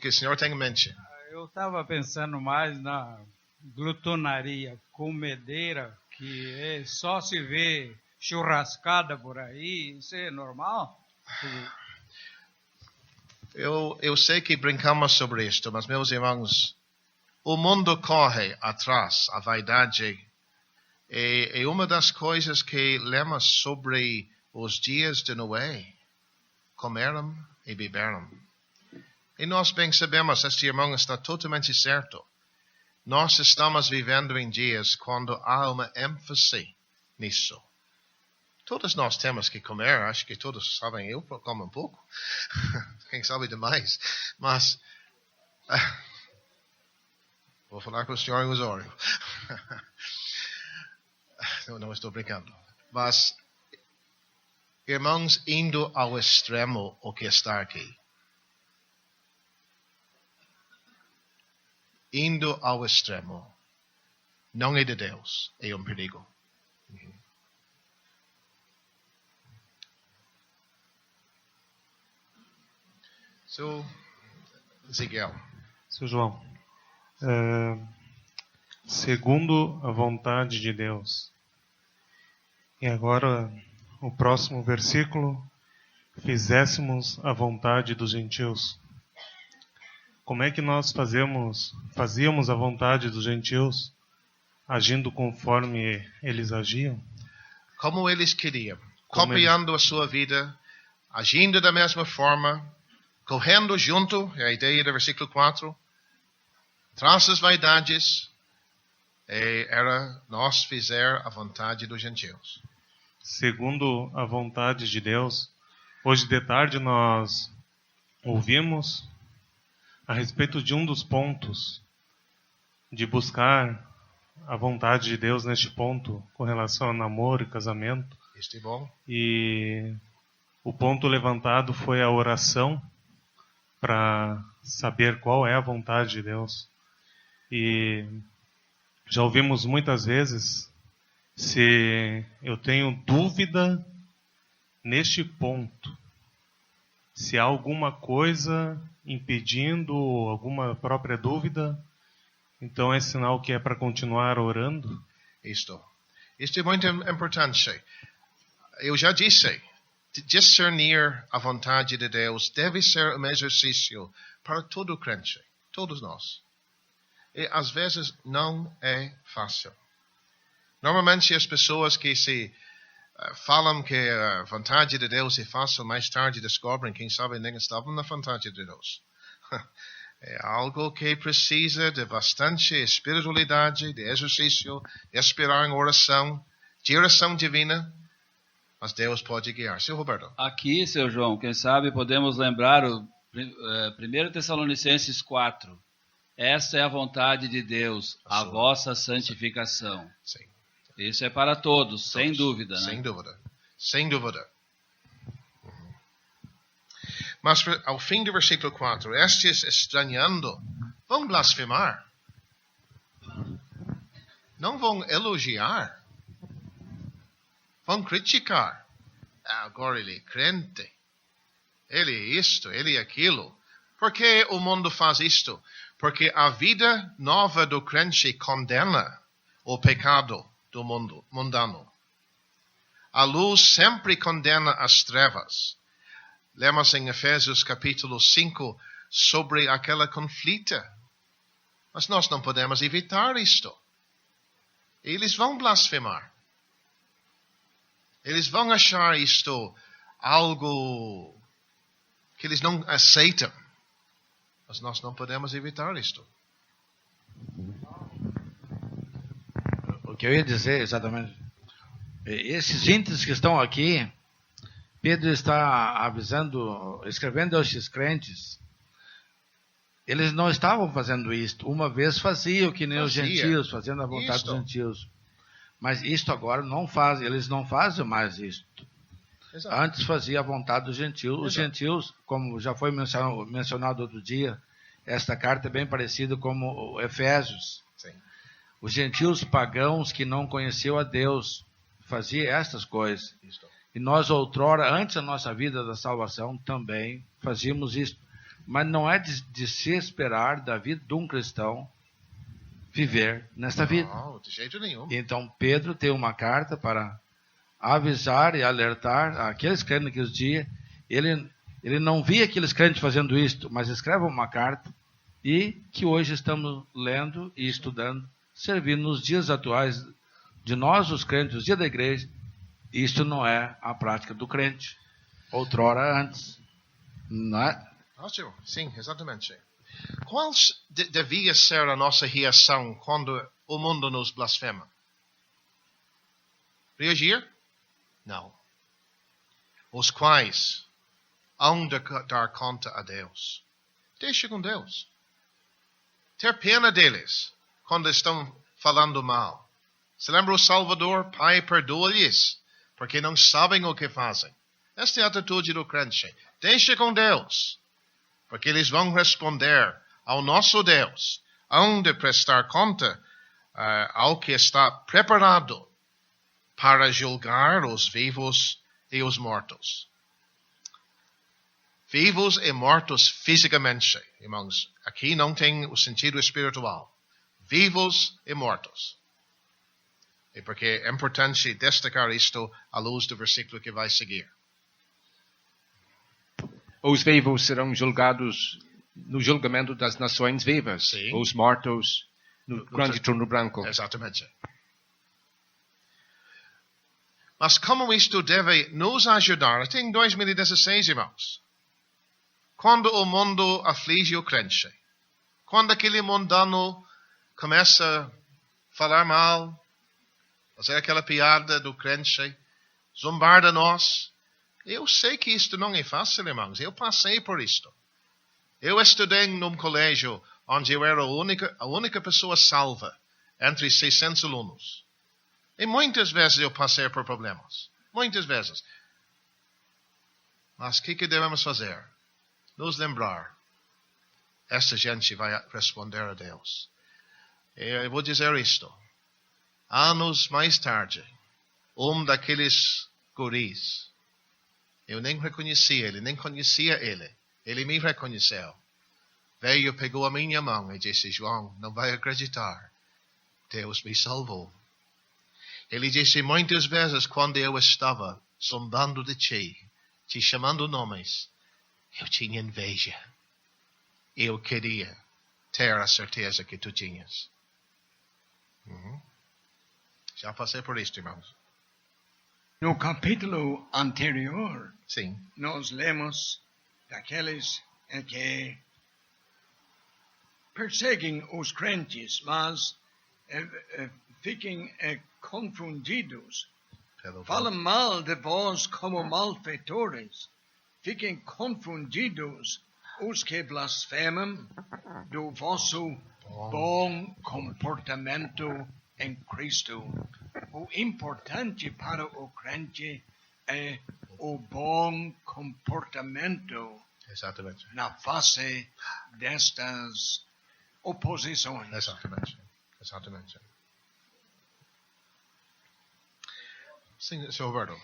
o senhor tem em mente. Eu estava pensando mais na glutonaria, comedeira, que é só se vê churrascada por aí. Isso é normal? Eu sei que brincamos sobre isto, mas meus irmãos, o mundo corre atrás, a vaidade. É uma das coisas que lemos sobre os dias de Noé. Comeram e beberam. E nós bem sabemos, este irmão está totalmente certo. Nós estamos vivendo em dias quando há uma ênfase nisso. Todos nós temos que comer, acho que todos sabem, eu como um pouco. Quem sabe demais. Mas, vou falar com o senhor em Osório. Não estou brincando. Mas, irmãos, indo ao extremo o que está aqui. Indo ao extremo. Não é de Deus, é um perigo. So, Ezequiel. Seu João, segundo a vontade de Deus. E agora, o próximo versículo, fizéssemos a vontade dos gentios. Como é que nós fazíamos a vontade dos gentios, agindo conforme eles agiam? Como eles queriam, copiando a sua vida, agindo da mesma forma, correndo junto, é a ideia do versículo 4, traz as vaidades, era nós fizer a vontade dos gentios. Segundo a vontade de Deus, hoje de tarde nós ouvimos a respeito de um dos pontos de buscar a vontade de Deus neste ponto com relação ao namoro e casamento. Este é bom. E o ponto levantado foi a oração para saber qual é a vontade de Deus. E já ouvimos muitas vezes, se eu tenho dúvida neste ponto, se há alguma coisa impedindo, alguma própria dúvida, então é sinal que é para continuar orando. Isto é muito importante. Eu já disse, discernir a vontade de Deus deve ser um exercício para todo crente, todos nós. E às vezes não é fácil. Normalmente as pessoas que se falam que a vontade de Deus é fácil, mais tarde descobrem, quem sabe nem estavam na vontade de Deus. É algo que precisa de bastante espiritualidade, de exercício, de esperar em oração, direção divina. Mas Deus pode guiar. Seu Roberto. Aqui, seu João, quem sabe podemos lembrar o 1 Tessalonicenses 4. Esta é a vontade de Deus, a vossa santificação. Sim. Isso é para todos, sem dúvida. Sem Né? dúvida. Sem dúvida. Mas ao fim do versículo 4, estes estranhando vão blasfemar. Não vão elogiar. Vão criticar. Agora ele é crente. ele é isto, ele é aquilo. Por que o mundo faz isto? Porque a vida nova do crente condena o pecado do mundo mundano. A luz sempre condena as trevas. Lemos em Efésios capítulo 5 sobre aquela conflita. Mas nós não podemos evitar isto. Eles vão blasfemar. Eles vão achar isto algo que eles não aceitam. Mas nós não podemos evitar isto. O que eu ia dizer exatamente, esses índios que estão aqui, Pedro está avisando, escrevendo aos crentes, eles não estavam fazendo isto. Uma vez faziam que nem os gentios, fazendo a vontade dos gentios. Mas isto agora não faz, eles não fazem mais isto. Exato. Antes fazia a vontade dos gentios. Os Exato. gentios, como já foi mencionado outro dia, esta carta é bem parecida com Efésios. Sim. Os gentios pagãos que não conheciam a Deus faziam estas coisas. Isto. E nós outrora, antes da nossa vida da salvação, também fazíamos isto. Mas não é de se esperar da vida de um cristão viver nesta vida. Não, de jeito nenhum. Então Pedro tem uma carta para avisar e alertar aqueles crentes naqueles dias. Ele não via aqueles crentes fazendo isto, mas escreve uma carta e que hoje estamos lendo e estudando, servindo nos dias atuais de nós, os crentes, os dias da igreja. Isto não é a prática do crente. Outrora antes. Não é? Ótimo, sim, exatamente. Qual devia ser a nossa reação quando o mundo nos blasfema? Reagir? Não. Os quais hão de dar conta a Deus. Deixe com Deus. Ter pena deles quando estão falando mal. Se lembra o Salvador? Pai, perdoa-lhes, porque não sabem o que fazem. Esta é a atitude do crente. Deixe com Deus, porque eles vão responder ao nosso Deus, hão de prestar conta ao que está preparado para julgar os vivos e os mortos. Vivos e mortos fisicamente, irmãos. Aqui não tem o sentido espiritual. Vivos e mortos. E porque é importante destacar isto à luz do versículo que vai seguir. Os vivos serão julgados no julgamento das nações vivas. Sim. Os mortos no grande trono branco. Exatamente. Mas como isto deve nos ajudar até em 2016, irmãos? Quando o mundo aflige o crente, quando aquele mundano começa a falar mal, fazer aquela piada do crente, zombar de nós, eu sei que isto não é fácil, irmãos. Eu passei por isto. Eu estudei num colégio onde eu era a única pessoa salva entre 600 alunos. E muitas vezes eu passei por problemas. Muitas vezes. Mas o que devemos fazer? Nos lembrar. Esta gente vai responder a Deus. Eu vou dizer isto. Anos mais tarde, daqueles guris, eu nem reconhecia ele, nem conhecia ele. Ele me reconheceu. Veio, pegou a minha mão e disse, João, não vai acreditar. Deus me salvou. Ele disse muitas vezes quando eu estava zombando de ti, te chamando nomes, eu tinha inveja. Eu queria ter a certeza que tu tinhas. Já passei por isto, irmãos. No capítulo anterior, Sim. nós lemos daqueles que perseguem os crentes, mas fiquem confundidos. Falam mal de vós como malfeitores. Fiquem confundidos os que blasfemam do vosso bom comportamento em Cristo. O importante para o crente é o bom comportamento. Exatamente. Na face destas oposições. Exatamente. Exatamente. Sim, Sr. Roberto.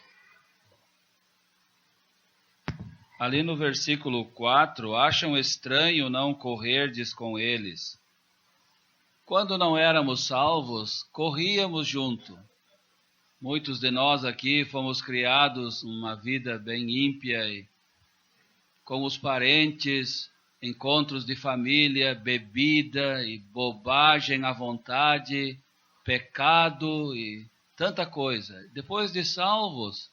ali no versículo 4, acham estranho não correrdes com eles. Quando não éramos salvos, corríamos junto. Muitos de nós aqui fomos criados numa vida bem ímpia, e com os parentes, encontros de família, bebida e bobagem à vontade, pecado e tanta coisa. Depois de salvos,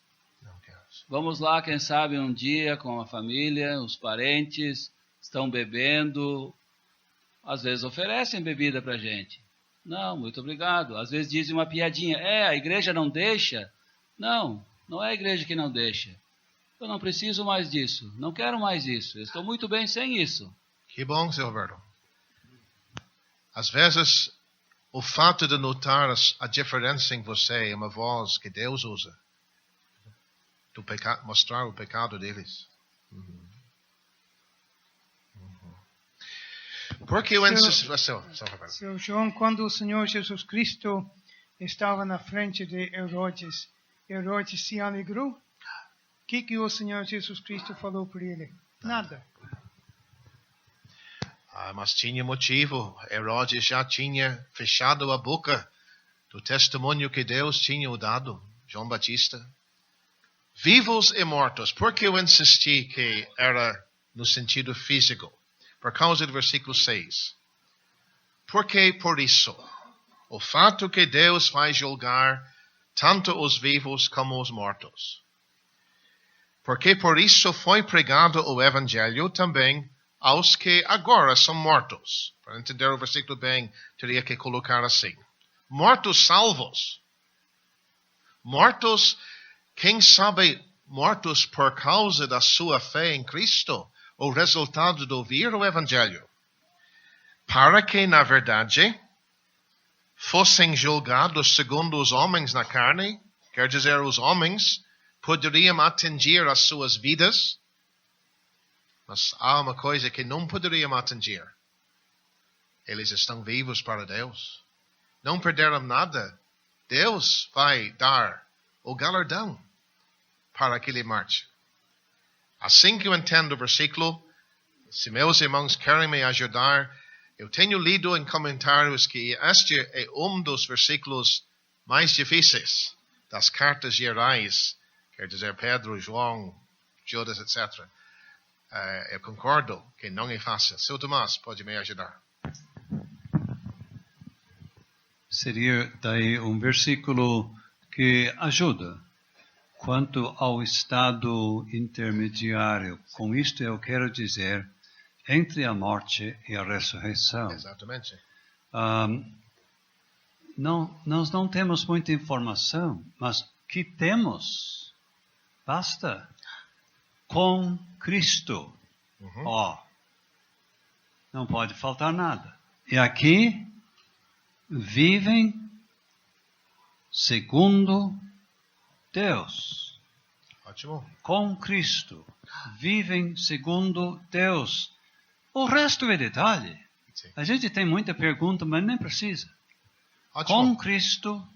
vamos lá, quem sabe um dia com a família, os parentes, estão bebendo, às vezes oferecem bebida para a gente. Não, muito obrigado. Às vezes dizem uma piadinha, a igreja não deixa. Não, não é a igreja que não deixa. Eu não preciso mais disso, não quero mais isso, eu estou muito bem sem isso. Que bom, seu Alberto. Às vezes, o fato de notar a diferença em você é uma voz que Deus usa. Do mostrar o pecado deles. Porque eu insisto... Seu João, quando o Senhor Jesus Cristo estava na frente de Herodes, Herodes se alegrou? O que o Senhor Jesus Cristo falou para ele? Nada. Mas tinha motivo. Herodes já tinha fechado a boca do testemunho que Deus tinha dado. João Batista. Vivos e mortos. Por que eu insisti que era no sentido físico? Por causa do versículo 6. Porque por isso, o fato que Deus vai julgar tanto os vivos como os mortos. Porque por isso foi pregado o Evangelho também aos que agora são mortos. Para entender o versículo bem, teria que colocar assim. Mortos salvos. Mortos, quem sabe, mortos por causa da sua fé em Cristo. O resultado de ouvir o Evangelho. Para que, na verdade, fossem julgados segundo os homens na carne, quer dizer, os homens poderiam atingir as suas vidas, mas há uma coisa que não poderiam atingir. Eles estão vivos para Deus. Não perderam nada. Deus vai dar o galardão para aquele marcha. Assim que eu entendo o versículo, se meus irmãos querem me ajudar, eu tenho lido em comentários que este é um dos versículos mais difíceis das cartas gerais, quer dizer, Pedro, João, Judas, etc. Eu concordo que não é fácil. Seu Tomás, pode me ajudar? Seria daí um versículo que ajuda. Quanto ao estado intermediário, com isto eu quero dizer, entre a morte e a ressurreição. Exatamente. Nós não temos muita informação, mas que temos, basta, com Cristo. Não pode faltar nada. E aqui, vivem segundo Deus. Ótimo. Com Cristo. Vivem segundo Deus. O resto é detalhe. Sim. A gente tem muita pergunta, mas nem precisa. Ótimo. Com Cristo,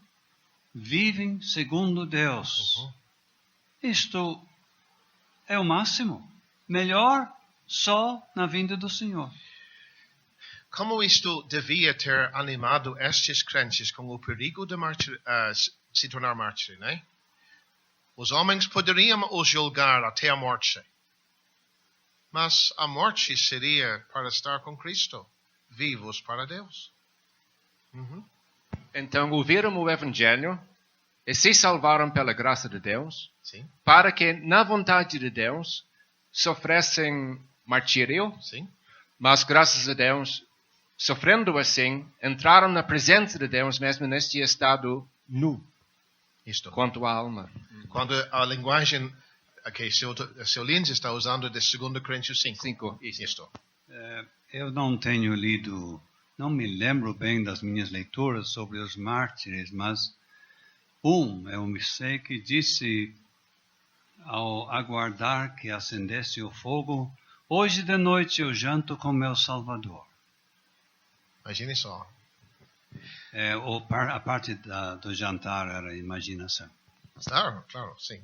vivem segundo Deus. Isto é o máximo. Melhor só na vinda do Senhor. Como isto devia ter animado estes crentes com o perigo de se tornar mártir, né? Os homens poderiam os julgar até a morte. Mas a morte seria para estar com Cristo, vivos para Deus. Então ouviram o Evangelho e se salvaram pela graça de Deus, Sim. para que, na vontade de Deus, sofressem martírio, Sim. mas graças a Deus, sofrendo assim, entraram na presença de Deus mesmo neste estado nu. Isto. Quanto à alma. Quando a linguagem que seu Lins está usando de 2 Coríntios 5. Isto. Eu não tenho lido, não me lembro bem das minhas leituras sobre os mártires, mas eu sei que disse ao aguardar que acendesse o fogo, hoje de noite eu janto com meu Salvador. Imagine só. A parte do jantar era imaginação. Claro, sim.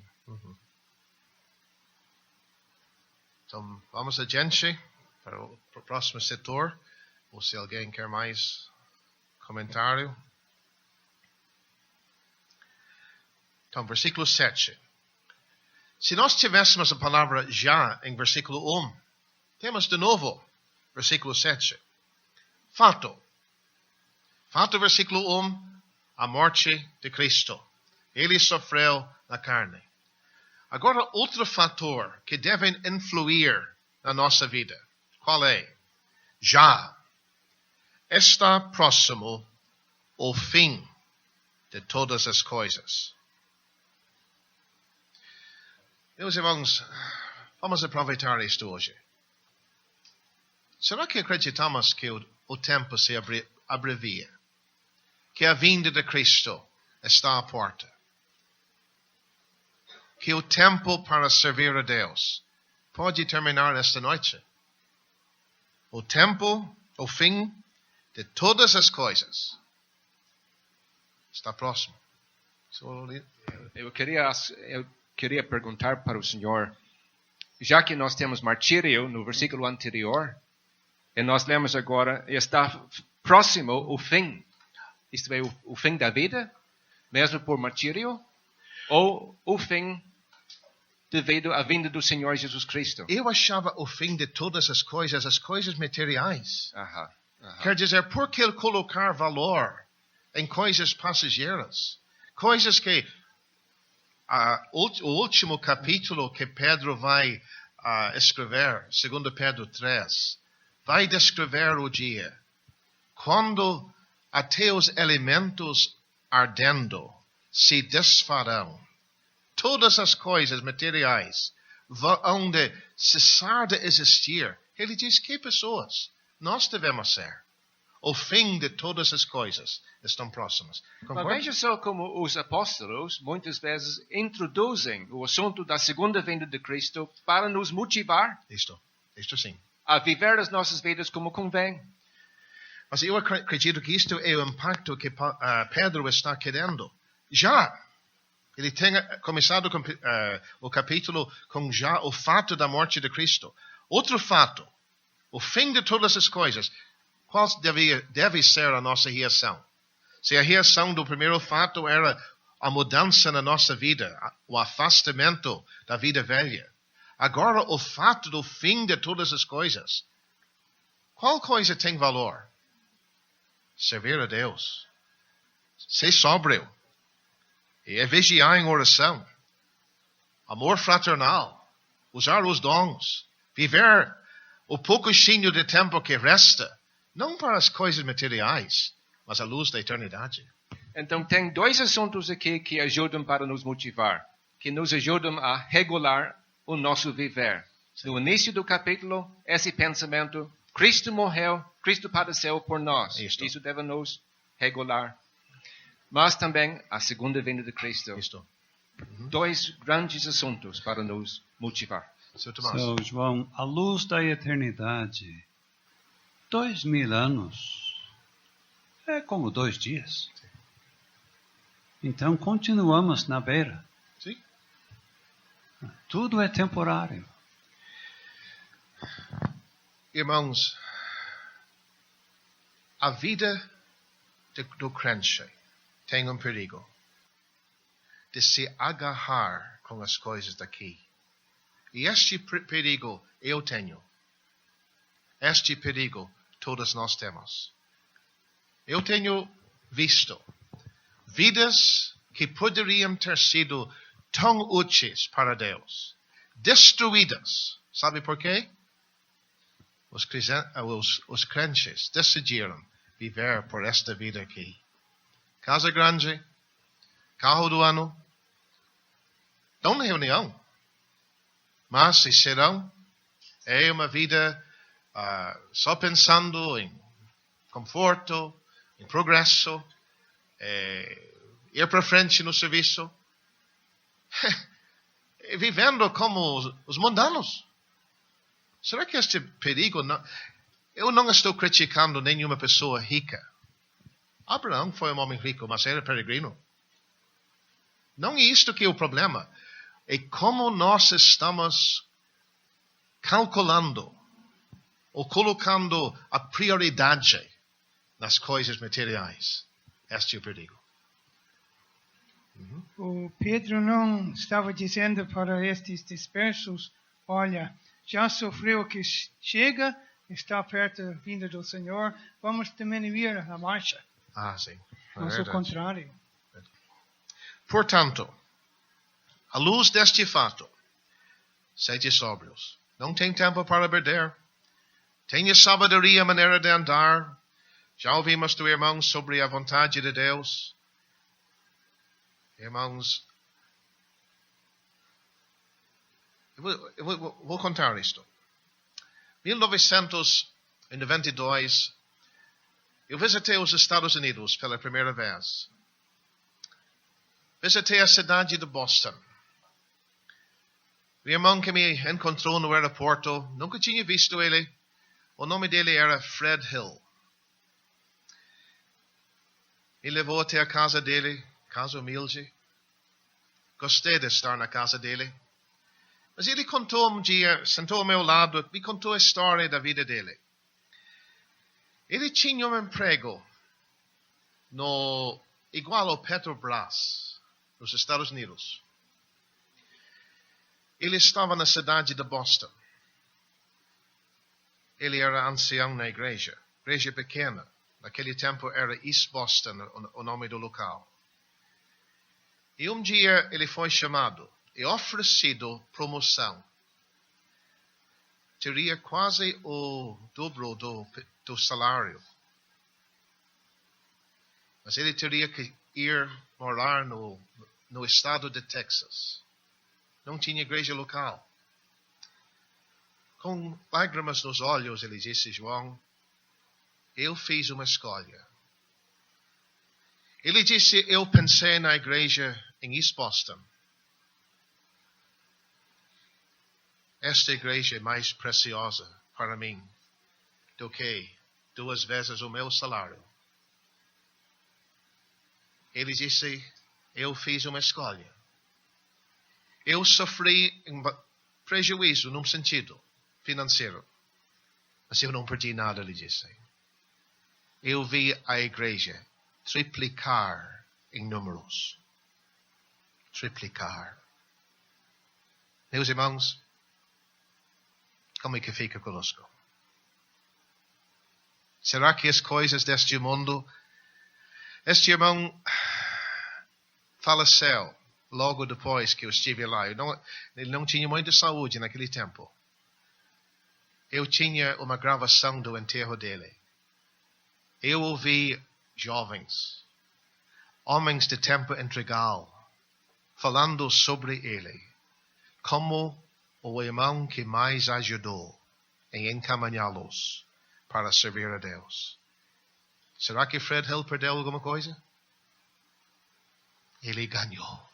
Então, vamos adiante para o próximo setor. Ou se alguém quer mais comentário. Então, versículo 7. Se nós tivéssemos a palavra já em versículo 1, temos de novo versículo 7. Fato. Fato, versículo 1, a morte de Cristo. Ele sofreu na carne. Agora, outro fator que deve influir na nossa vida. Qual é? Já está próximo o fim de todas as coisas. Meus irmãos, vamos aproveitar isto hoje. Será que acreditamos que o tempo se abrevia? Que a vinda de Cristo está à porta? Que o tempo para servir a Deus pode terminar esta noite? O tempo, o fim de todas as coisas está próximo. Eu queria perguntar para o senhor, já que nós temos martírio no versículo anterior, e nós lemos agora, está próximo o fim. Isto é, o fim da vida, mesmo por martírio, ou o fim devido à vinda do Senhor Jesus Cristo? Eu achava o fim de todas as coisas materiais. Quer dizer, por que colocar valor em coisas passageiras? Coisas que o último capítulo que Pedro vai escrever, 2 Pedro 3, vai descrever o dia quando até os elementos ardendo se desfarão. Todas as coisas materiais vão de cessar de existir. Ele diz que pessoas nós devemos ser. O fim de todas as coisas estão próximas. Mas veja só como os apóstolos muitas vezes introduzem o assunto da segunda vinda de Cristo para nos motivar Isto sim. a viver as nossas vidas como convém. Mas eu acredito que isto é o impacto que Pedro está querendo. Já, ele tem começado o capítulo com já o fato da morte de Cristo. Outro fato, o fim de todas as coisas. Qual deve ser a nossa reação? Se a reação do primeiro fato era a mudança na nossa vida, o afastamento da vida velha. Agora, o fato do fim de todas as coisas. Qual coisa tem valor? Servir a Deus. Ser sóbrio. E vigiar em oração. Amor fraternal. Usar os dons. Viver o pouquinho de tempo que resta. Não para as coisas materiais, mas a luz da eternidade. Então, tem dois assuntos aqui que ajudam para nos motivar, que nos ajudam a regular o nosso viver. No início do capítulo, esse pensamento, Cristo morreu, Cristo padeceu por nós. Isso deve nos regular. Mas também a segunda vinda de Cristo. Dois grandes assuntos para nos motivar. Seu João, a luz da eternidade, 2000 anos é como 2 dias. Então continuamos na beira. Sim. Tudo é temporário. Irmãos, a vida do crente tem um perigo de se agarrar com as coisas daqui. E este perigo eu tenho. Este perigo todos nós temos. Eu tenho visto vidas que poderiam ter sido tão úteis para Deus, destruídas. Sabe por quê? Os crentes decidiram viver por esta vida aqui. Casa grande, carro do ano, não reunião, mas se serão, é uma vida só pensando em conforto, em progresso, ir para frente no serviço, vivendo como os mundanos. Será que este perigo... Eu não estou criticando nenhuma pessoa rica. Abraão foi um homem rico, mas era peregrino. Não é isto que é o problema. É como nós estamos calculando ou colocando a prioridade nas coisas materiais. Este é o perigo. O Pedro não estava dizendo para estes dispersos, olha, já sofreu o que chega, está perto da vinda do Senhor, vamos diminuir a marcha. Sim. Mas o contrário. Portanto, à luz deste fato, sede sóbrios. Não tem tempo para perder. Tenha sabedoria, maneira de andar. Já ouvimos do irmão sobre a vontade de Deus. Irmãos, eu vou contar isto. Em 1992, eu visitei os Estados Unidos pela primeira vez. Visitei a cidade de Boston. O irmão que me encontrou no aeroporto, nunca tinha visto ele. O nome dele era Fred Hill. Me levou até a casa dele, casa humilde. Gostei de estar na casa dele. Mas ele contou um dia, sentou ao meu lado, me contou a história da vida dele. Ele tinha um emprego igual ao Petrobras, nos Estados Unidos. Ele estava na cidade de Boston. Ele era ancião na igreja pequena. Naquele tempo era East Boston, o nome do local. E um dia ele foi chamado e oferecido promoção. Teria quase o dobro do salário. Mas ele teria que ir morar no estado de Texas. Não tinha igreja local. Com lágrimas nos olhos, ele disse, João, eu fiz uma escolha. Ele disse, eu pensei na igreja em East Boston. Esta igreja é mais preciosa para mim do que 2 vezes o meu salário. Ele disse, eu fiz uma escolha. Eu sofri prejuízo num sentido financeiro. Mas eu não perdi nada, ele disse. Eu vi a igreja triplicar em números. Triplicar. Meus irmãos, como é que fica conosco? Será que as coisas deste mundo... Este irmão faleceu logo depois que eu estive lá. Ele não tinha muita saúde naquele tempo. Eu tinha uma gravação do enterro dele. Eu ouvi jovens, homens de tempo integral, falando sobre ele, como o irmão que mais ajudou em encaminhá-los para servir a Deus. Será que Fred Hill perdeu alguma coisa? Ele ganhou.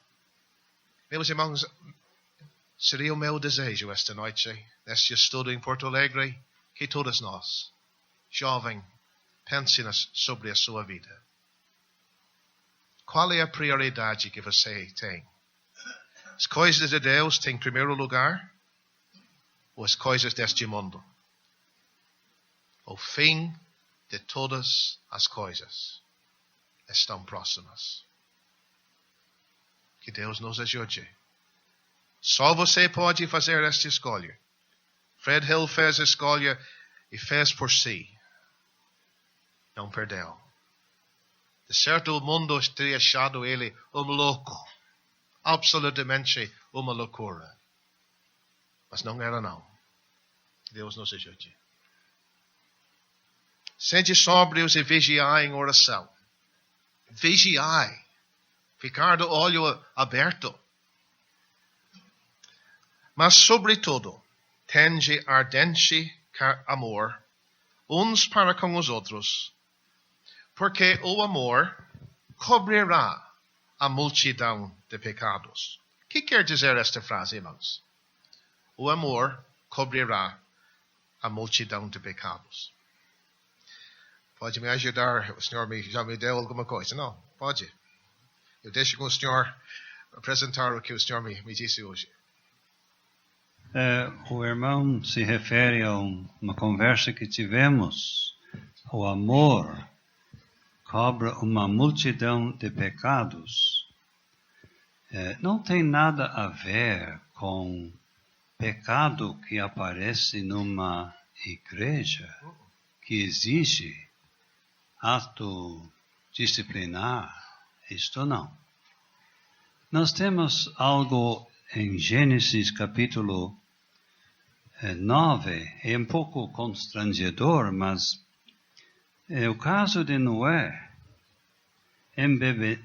Meus irmãos, seria o meu desejo esta noite, neste estudo em Porto Alegre, que todos nós, jovem, pensem sobre a sua vida. Qual é a prioridade que você tem? As coisas de Deus têm primeiro lugar? Ou as coisas deste mundo? O fim de todas as coisas estão próximas. Que Deus nos ajude. Só você pode fazer esta escolha. Fred Hill fez a escolha e fez por si. Não perdeu. De certo, o mundo teria achado ele louco. Absolutamente uma loucura. Mas não era não. Deus nos ajude. Sede sóbrios e vigiai em oração. Vigiai. Ficar do olho aberto. Mas, sobretudo, tende ardente amor uns para com os outros, porque o amor cobrirá a multidão de pecados. O que quer dizer esta frase, irmãos? O amor cobrirá a multidão de pecados. Pode me ajudar? O senhor já me deu alguma coisa? Não, pode. Eu deixo com o senhor apresentar o que o senhor me disse hoje. O irmão se refere a uma conversa que tivemos. O amor cobre uma multidão de pecados. Não tem nada a ver com pecado que aparece numa igreja que exige ato disciplinar. Isto não. Nós temos algo em Gênesis capítulo 9, é um pouco constrangedor, mas é o caso de Noé.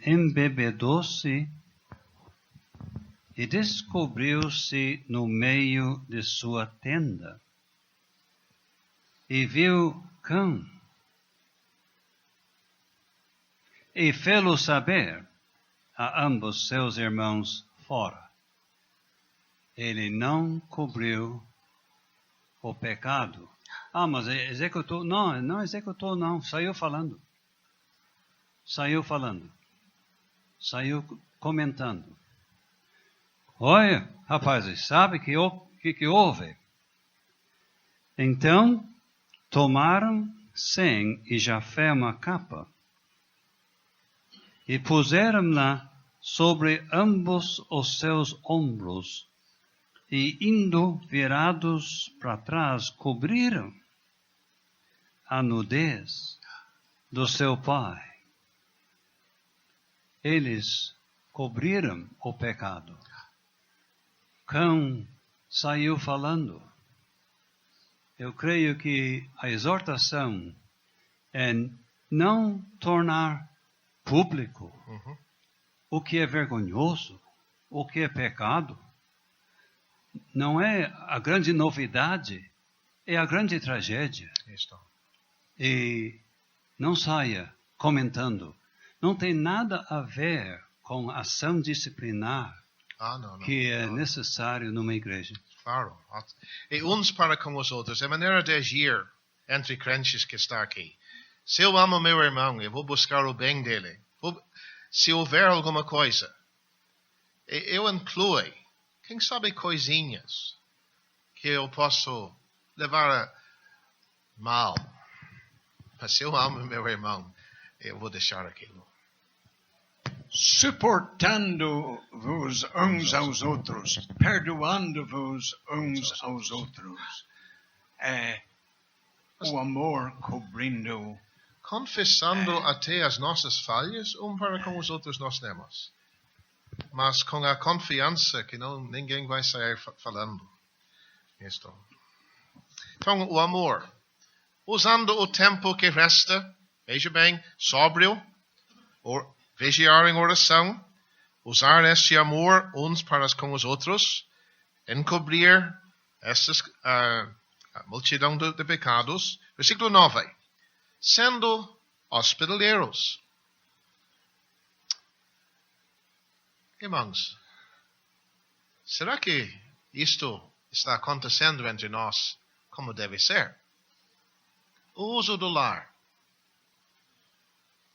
Embebedou-se e descobriu-se no meio de sua tenda. E viu Cã. E fê-lo saber a ambos seus irmãos fora. Ele não cobriu o pecado. Mas executou? Não executou não. Saiu falando. Saiu comentando. Olha, rapazes, sabe que houve? Então, tomaram Sem e Jafé uma capa e puseram-na sobre ambos os seus ombros e, indo virados para trás, cobriram a nudez do seu pai. Eles cobriram o pecado. Cã saiu falando. Eu creio que a exortação é não tornar público o que é vergonhoso, o que é pecado. Não é a grande novidade, é a grande tragédia. E não saia comentando. Não tem nada a ver com ação disciplinar que é necessário numa igreja. Claro. E uns para com os outros. É maneira de agir entre crentes que está aqui. Se eu amo meu irmão, eu vou buscar o bem dele. Se houver alguma coisa, eu incluo, quem sabe, coisinhas que eu posso levar a mal. Mas se eu amo meu irmão, eu vou deixar aquilo. Suportando-vos uns aos outros, perdoando-vos uns aos outros. O amor cobrindo. Confessando até as nossas falhas, para com os outros nós temos. Mas com a confiança que ninguém vai sair falando. Isto. Então, o amor. Usando o tempo que resta, veja bem, sóbrio, vigiar em oração, usar este amor uns para com os outros, encobrir a multidão de pecados. Versículo 9. Sendo hospitaleiros. Irmãos, será que isto está acontecendo entre nós como deve ser? O uso do lar.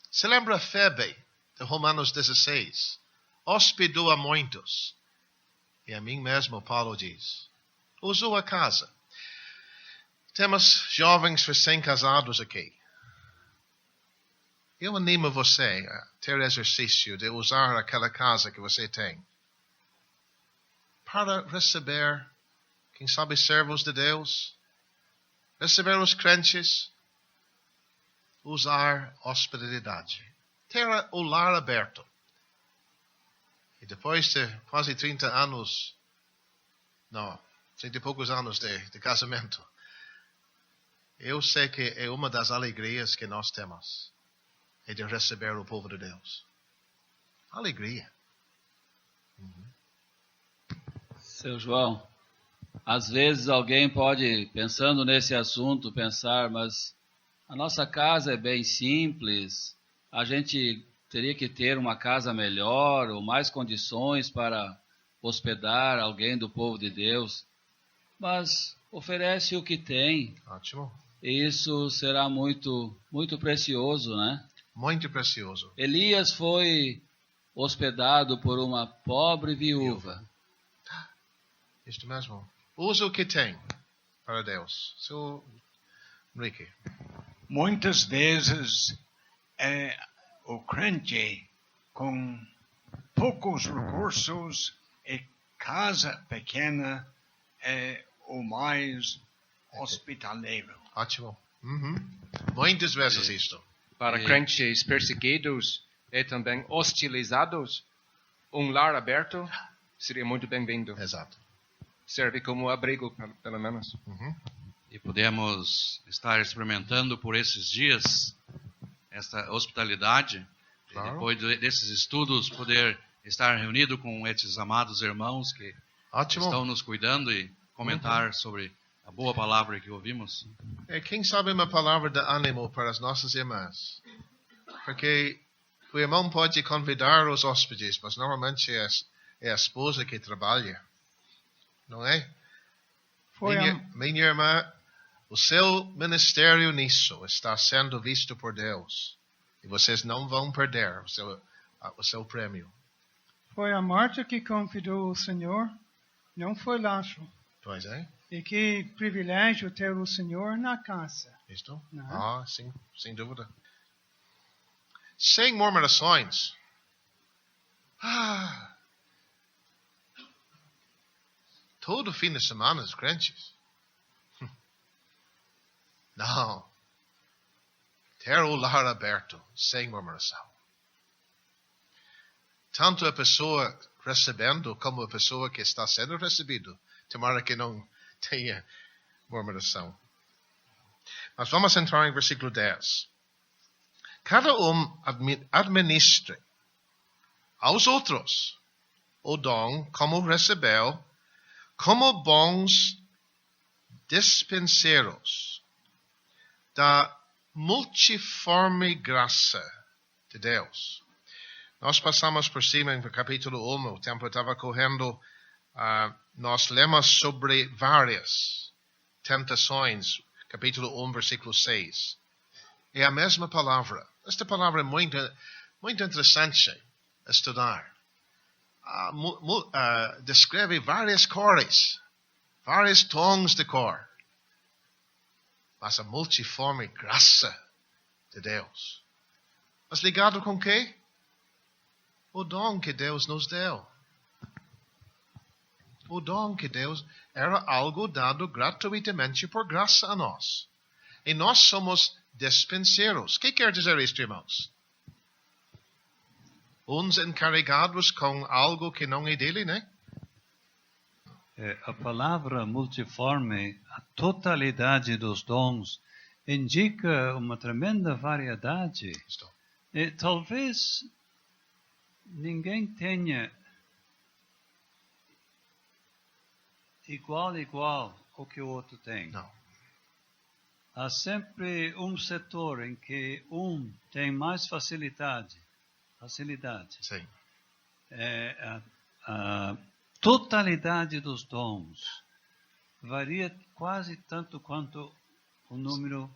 Se lembra Febe, de Romanos 16? Hospedou a muitos. E a mim mesmo, Paulo diz. Usou a casa. Temos jovens recém-casados aqui. Eu animo você a ter exercício de usar aquela casa que você tem para receber, quem sabe, servos de Deus, receber os crentes, usar hospitalidade, ter o lar aberto. E depois de quase 30 anos, 30 e poucos anos de casamento, eu sei que é uma das alegrias que nós temos. É de receber o povo de Deus. Alegria. Seu João, às vezes alguém pode, pensando nesse assunto, pensar, mas a nossa casa é bem simples, a gente teria que ter uma casa melhor ou mais condições para hospedar alguém do povo de Deus. Mas oferece o que tem. Ótimo. E isso será muito, muito precioso, né? Muito precioso. Elias foi hospedado por uma pobre viúva. Isto mesmo. usa o que tem para Deus. Seu Enrique. Muitas vezes o crente com poucos recursos e casa pequena é o mais hospitaleiro. Ótimo. Muitas vezes isto. Para crentes perseguidos e também hostilizados, lar aberto seria muito bem-vindo. Exato. Serve como abrigo, pelo menos. E podemos estar experimentando por esses dias essa hospitalidade. Claro. E depois desses estudos, poder estar reunido com esses amados irmãos que estão nos cuidando e comentar sobre a boa palavra que ouvimos. Quem sabe uma palavra de ânimo para as nossas irmãs? Porque o irmão pode convidar os hóspedes, mas normalmente é a esposa que trabalha. Não é? Minha irmã, o seu ministério nisso está sendo visto por Deus. E vocês não vão perder o seu prêmio. Foi a Marta que convidou o Senhor, não foi Lázaro. Pois é. E que privilégio ter o Senhor na casa. Isto? Sim, sem dúvida. Sem murmurações. Todo fim de semana os crentes. Não. Ter o lar aberto, sem murmuração. Tanto a pessoa recebendo como a pessoa que está sendo recebido. Tomara que não tenha murmuração. Mas vamos entrar em versículo 10. Cada administre aos outros o dom como recebeu, como bons dispenseiros da multiforme graça de Deus. Nós passamos por cima no capítulo 1, o tempo estava correndo, nós lemos sobre várias tentações, capítulo 1, versículo 6. É a mesma palavra. Esta palavra é muito interessante estudar. Descreve várias cores, vários tons de cor. Mas a multiforme graça de Deus. Mas ligado com quê? O dom que Deus nos deu. O dom que Deus era algo dado gratuitamente por graça a nós. E nós somos dispenseiros. O que quer dizer isto, irmãos? Uns encarregados com algo que não é dele, né? A palavra multiforme, a totalidade dos dons, indica uma tremenda variedade. E talvez ninguém tenha igual o que o outro tem. Não. Há sempre um setor em que tem mais facilidade. Sim. A totalidade dos dons varia quase tanto quanto o número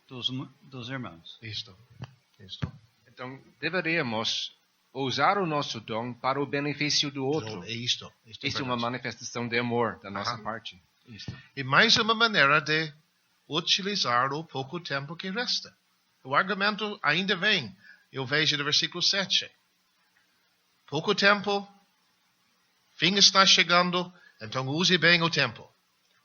dos irmãos. Isto. Então, deveríamos usar o nosso dom para o benefício do outro. Isto é uma manifestação de amor da nossa parte. E mais uma maneira de utilizar o pouco tempo que resta. O argumento ainda vem. Eu vejo no versículo 7. Pouco tempo, fim está chegando, então use bem o tempo.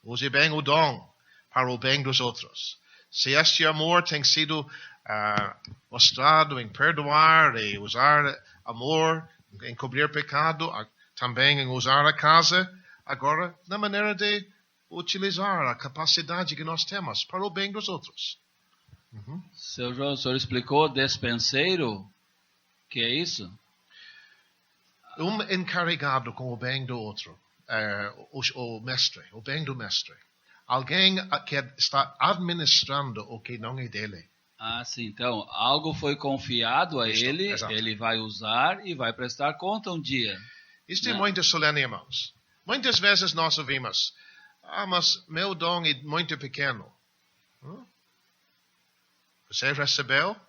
Use bem o dom para o bem dos outros. Se este amor tem sido mostrado em perdoar e usar amor, em cobrir pecado, também em usar a casa, agora na maneira de utilizar a capacidade que nós temos para o bem dos outros. Seu João, o senhor explicou despenseiro? Que é isso? Um encarregado com o bem do outro, o mestre, o bem do mestre. Alguém que está administrando o que não é dele. Sim. Então, algo foi confiado a ele, exato. Ele vai usar e vai prestar conta um dia. Isto é muito solene, irmãos. Muitas vezes nós ouvimos, mas meu dom é muito pequeno. Você recebeu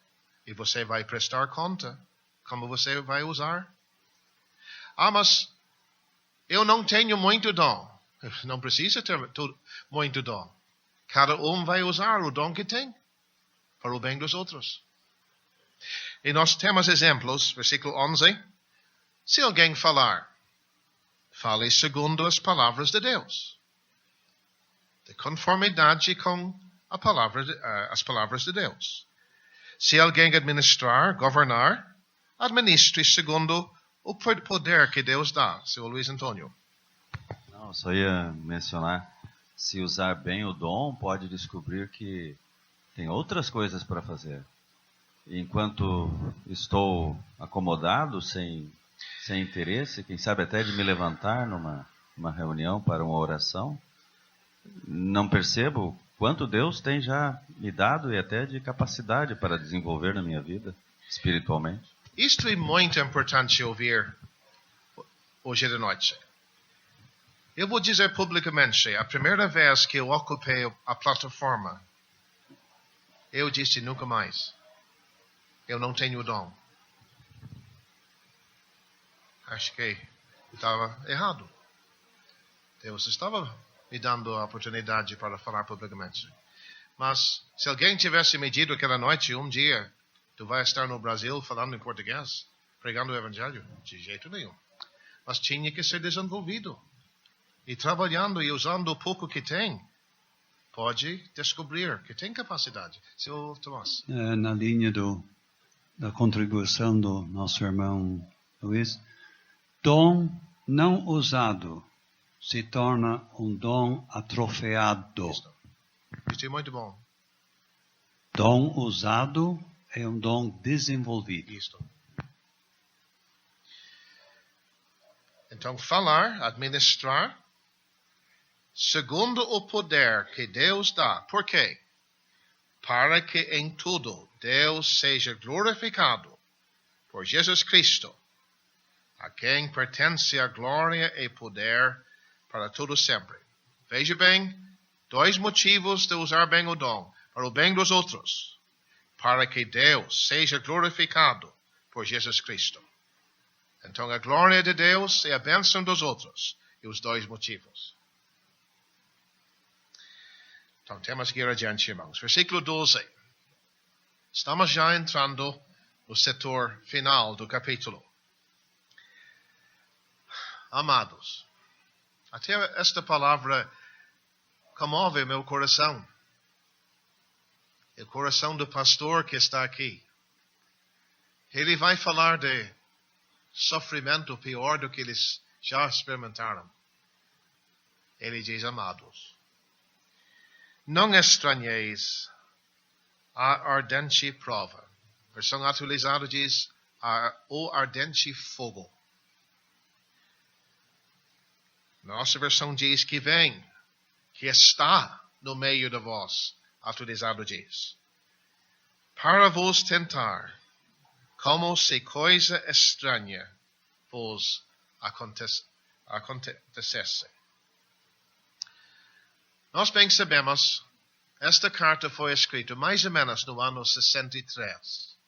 e você vai prestar conta como você vai usar. Mas eu não tenho muito dom. Não precisa ter muito dom. Cada vai usar o dom que tem para o bem dos outros. E nós temos exemplos, versículo 11. Se alguém falar, fale segundo as palavras de Deus, de conformidade com as palavras de Deus. Se alguém administrar, governar, administre segundo o poder que Deus dá. Seu Luiz Antônio. Não, só ia mencionar, se usar bem o dom, pode descobrir que tem outras coisas para fazer. Enquanto estou acomodado, sem interesse, quem sabe até de me levantar numa reunião para uma oração, não percebo quanto Deus tem já me dado e até de capacidade para desenvolver na minha vida, espiritualmente. Isto é muito importante ouvir hoje de noite. Eu vou dizer publicamente, a primeira vez que eu ocupei a plataforma, eu disse nunca mais. Eu não tenho dom. Acho que estava errado. Deus estava me dando a oportunidade para falar publicamente. Mas se alguém tivesse me dito aquela noite, um dia, tu vai estar no Brasil falando em português, pregando o Evangelho, de jeito nenhum. Mas tinha que ser desenvolvido. E trabalhando e usando o pouco que tem, pode descobrir que tem capacidade. Seu Tomás. Na linha da contribuição do nosso irmão Luiz, dom não usado se torna um dom atrofiado. Isso é muito bom. Dom usado é um dom desenvolvido. Isso. Então, falar, administrar, segundo o poder que Deus dá. Por quê? Para que em tudo Deus seja glorificado por Jesus Cristo, a quem pertence a glória e poder para todo sempre. Veja bem, 2 motivos de usar bem o dom. Para o bem dos outros. Para que Deus seja glorificado por Jesus Cristo. Então a glória de Deus e a bênção dos outros. E os 2 motivos. Então temos que ir adiante, irmãos. Versículo 12. Estamos já entrando no setor final do capítulo. Amados, até esta palavra comove meu coração. O coração do pastor que está aqui. Ele vai falar de sofrimento pior do que eles já experimentaram. Ele diz, amados, não estranheis a ardente prova. A versão atualizada diz, o ardente fogo. Nossa versão diz que vem, que está no meio de vós. Atualizado diz, para vos tentar, como se coisa estranha vos acontecesse. Nós bem sabemos, esta carta foi escrita mais ou menos no ano 63.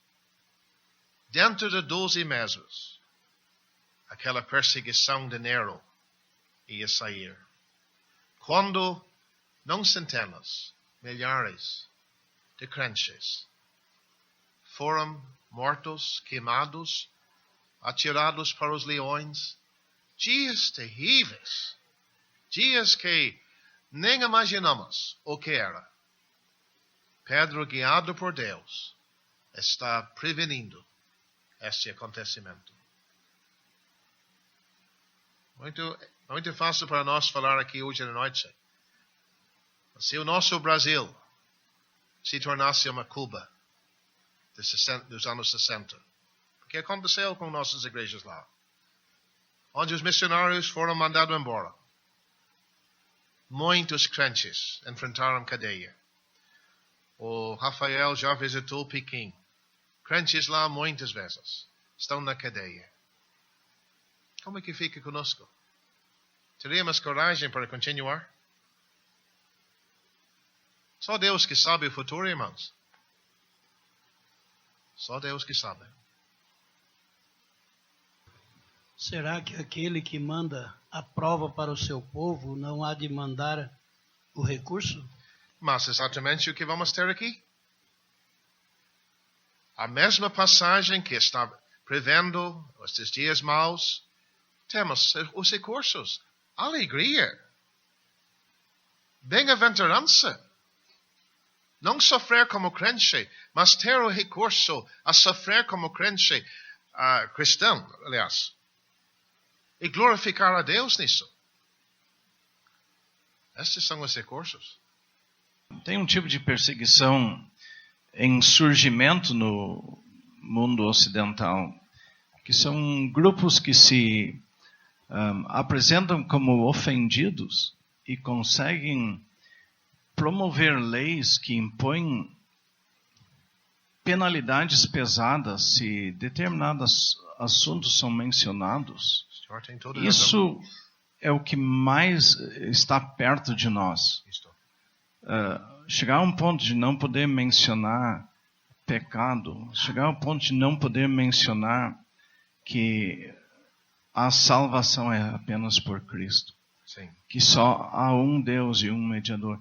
Dentro de 12 meses, aquela perseguição de Nero ia sair. Quando não centenas, milhares de crentes foram mortos, queimados, atirados para os leões. Dias terríveis. Dias que nem imaginamos o que era. Pedro, guiado por Deus, está prevenindo este acontecimento. Muito fácil para nós falar aqui hoje à noite. Se o nosso Brasil se tornasse uma Cuba dos anos 60, o que aconteceu com nossas igrejas lá? Onde os missionários foram mandados embora. Muitos crentes enfrentaram cadeia. O Rafael já visitou Pequim. Crentes lá muitas vezes estão na cadeia. Como é que fica conosco? Teríamos coragem para continuar? Só Deus que sabe o futuro, irmãos. Só Deus que sabe. Será que aquele que manda a prova para o seu povo não há de mandar o recurso? Mas exatamente o que vamos ter aqui. A mesma passagem que está prevendo estes dias maus, temos os recursos. Alegria. Bem-aventurança. Não sofrer como crente, mas ter o recurso a sofrer como crente cristão, aliás. E glorificar a Deus nisso. Estes são os recursos. Tem um tipo de perseguição em surgimento no mundo ocidental, que são grupos que se apresentam como ofendidos e conseguem promover leis que impõem penalidades pesadas se determinados assuntos são mencionados. Isso é o que mais está perto de nós. Chegar a um ponto de não poder mencionar pecado, chegar ao ponto de não poder mencionar que a salvação é apenas por Cristo. Sim. Que só há um Deus e um mediador.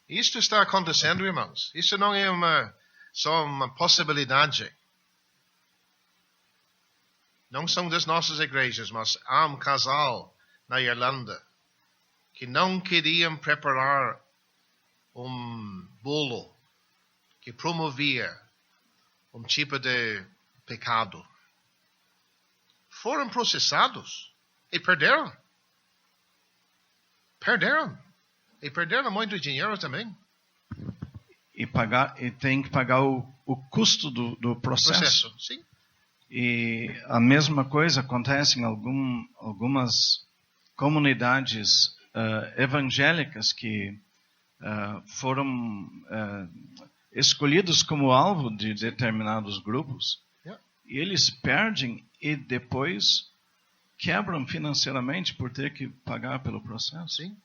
Isto está acontecendo, irmãos. Isso não é só uma possibilidade. Não são das nossas igrejas, mas há um casal na Irlanda que não queriam preparar um bolo que promovia um tipo de pecado. Foram processados e perderam. E perderam muito dinheiro também. E tem que pagar o custo do processo. Sim. E a mesma coisa acontece em algumas comunidades evangélicas que foram escolhidos como alvo de determinados grupos. Yeah. E eles perdem e depois quebram financeiramente por ter que pagar pelo processo. Sim.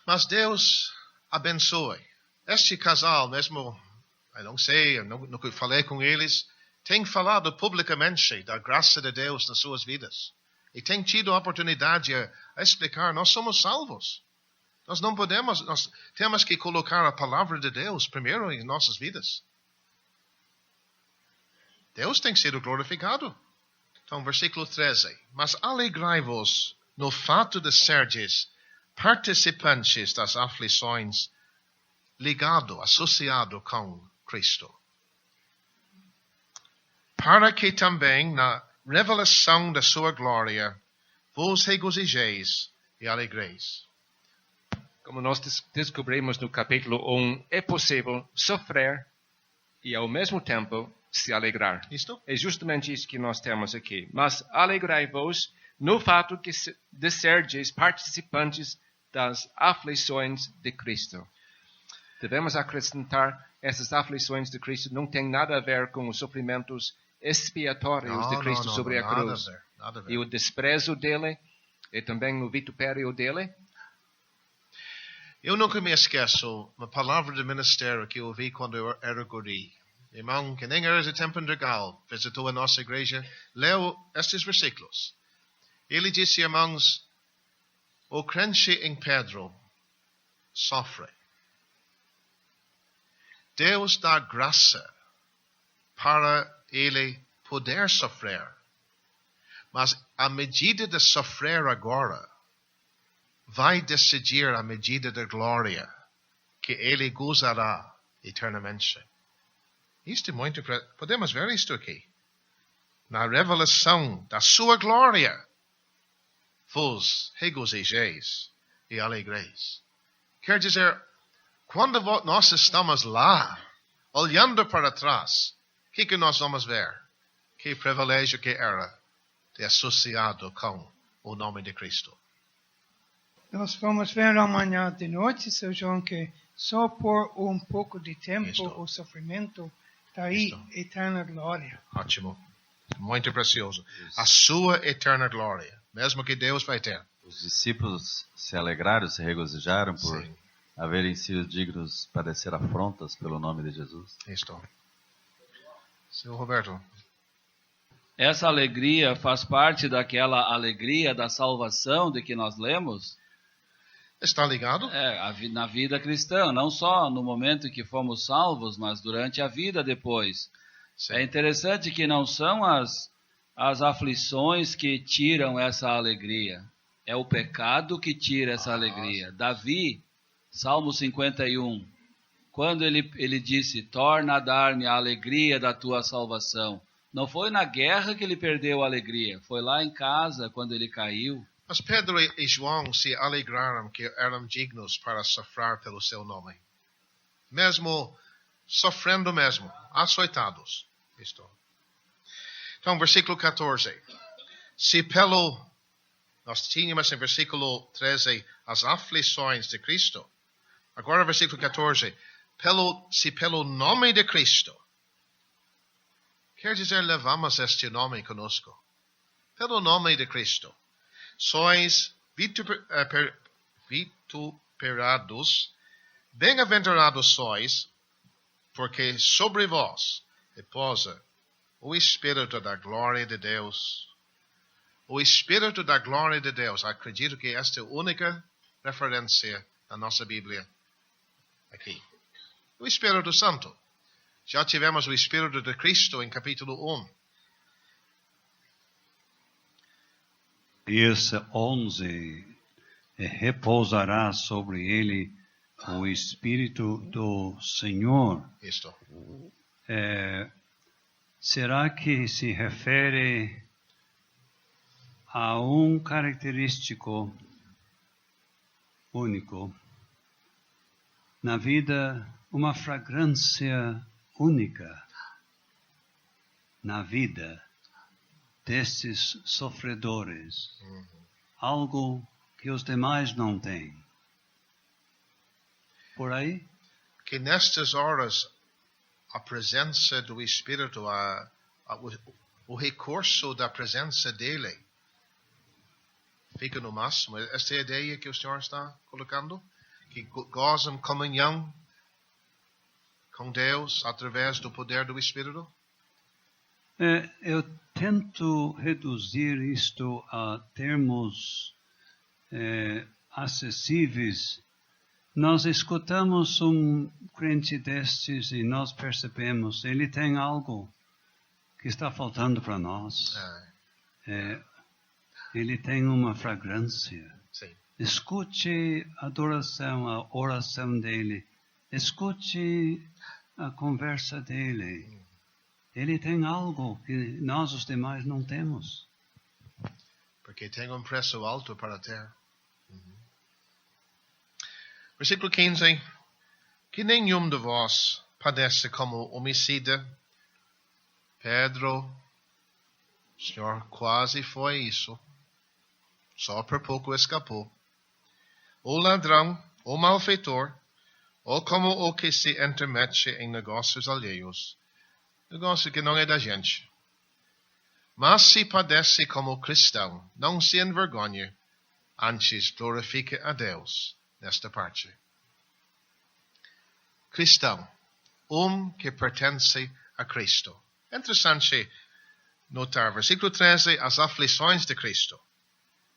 Mas Deus abençoe. Este casal, mesmo, eu não sei, eu nunca falei com eles, tem falado publicamente da graça de Deus nas suas vidas. E tem tido a oportunidade a explicar, nós somos salvos. Nós não podemos, nós temos que colocar a palavra de Deus primeiro em nossas vidas. Deus tem sido glorificado. Então, versículo 13. Mas alegrai-vos no fato de serdes participantes das aflições, associado com Cristo. Para que também na revelação da sua glória vos regozijeis e alegreis. Como nós descobrimos no capítulo 1, é possível sofrer e ao mesmo tempo se alegrar. Isto? É justamente isso que nós temos aqui. Mas alegrai-vos no fato de serdes participantes das aflições de Cristo. Devemos acrescentar, essas aflições de Cristo não têm nada a ver com os sofrimentos expiatórios de Cristo sobre a cruz. Nada a ver. E o desprezo dele, e também o vitupério dele. Eu nunca me esqueço uma palavra de ministério que eu ouvi quando eu era guri. Irmão, que nem era de tempo integral, visitou a nossa igreja, leu estes versículos. Ele disse, irmãos, o crente em Pedro sofre. Deus dá graça para ele poder sofrer. Mas a medida de sofrer agora vai decidir a medida da glória que ele gozará eternamente. Isto é muito... Podemos ver isto aqui. Na revelação da sua glória, vos regozijeis e alegreis. Quer dizer, quando nós estamos lá, olhando para trás, o que nós vamos ver? Que privilégio que era de associado com o nome de Cristo. Nós vamos ver amanhã de noite, Sr. João, que só por um pouco de tempo o sofrimento daí eterna glória. Ótimo. Muito precioso. A sua eterna glória. Mesmo que Deus vai ter. Os discípulos se alegraram, se regozijaram por haverem sido dignos de padecer afrontas pelo nome de Jesus. Isto. Senhor Roberto. Essa alegria faz parte daquela alegria da salvação de que nós lemos? Está ligado? Na vida cristã, não só no momento em que fomos salvos, mas durante a vida depois. Sim. É interessante que não são as aflições que tiram essa alegria. É o pecado que tira essa alegria. Davi, Salmo 51, quando ele disse, torna a dar-me a alegria da tua salvação. Não foi na guerra que ele perdeu a alegria, foi lá em casa quando ele caiu. Mas Pedro e João se alegraram que eram dignos para sofrer pelo seu nome. Mesmo sofrendo mesmo, açoitados. Isto. Então, versículo 14. Se nós tínhamos em versículo 13 as aflições de Cristo. Agora, versículo 14. Se pelo nome de Cristo. Quer dizer, levamos este nome conosco. Pelo nome de Cristo. Sois vituperados, bem-aventurados sois, porque sobre vós repousa o Espírito da glória de Deus. O Espírito da glória de Deus. Acredito que esta é a única referência na nossa Bíblia aqui. O Espírito Santo. Já tivemos o Espírito de Cristo em capítulo 1. E esse 11, repousará sobre ele o Espírito do Senhor. Isto. Será que se refere a um característico único na vida, uma fragrância única na vida destes sofredores, algo que os demais não têm. Por aí? Que nestas horas a presença do Espírito, o recurso da presença dele fica no máximo. Esta é a ideia que o Senhor está colocando? Que gozam comunhão com Deus através do poder do Espírito? Eu tento reduzir isto a termos acessíveis. Nós escutamos um crente destes e nós percebemos, ele tem algo que está faltando para nós. Ele tem uma fragrância. Sim. Escute a adoração, a oração dele. Escute a conversa dele. Ele tem algo que nós, os demais, não temos. Porque tem um preço alto para ter. Versículo 15. Que nenhum de vós padece como homicida. Pedro, o Senhor quase foi isso. Só por pouco escapou. Ou ladrão, ou malfeitor, ou como o que se intermete em negócios alheios. Negócio que não é da gente. Mas se padece como cristão, não se envergonhe, antes glorifique a Deus nesta parte. Cristão, que pertence a Cristo. É interessante notar, versículo 13, as aflições de Cristo.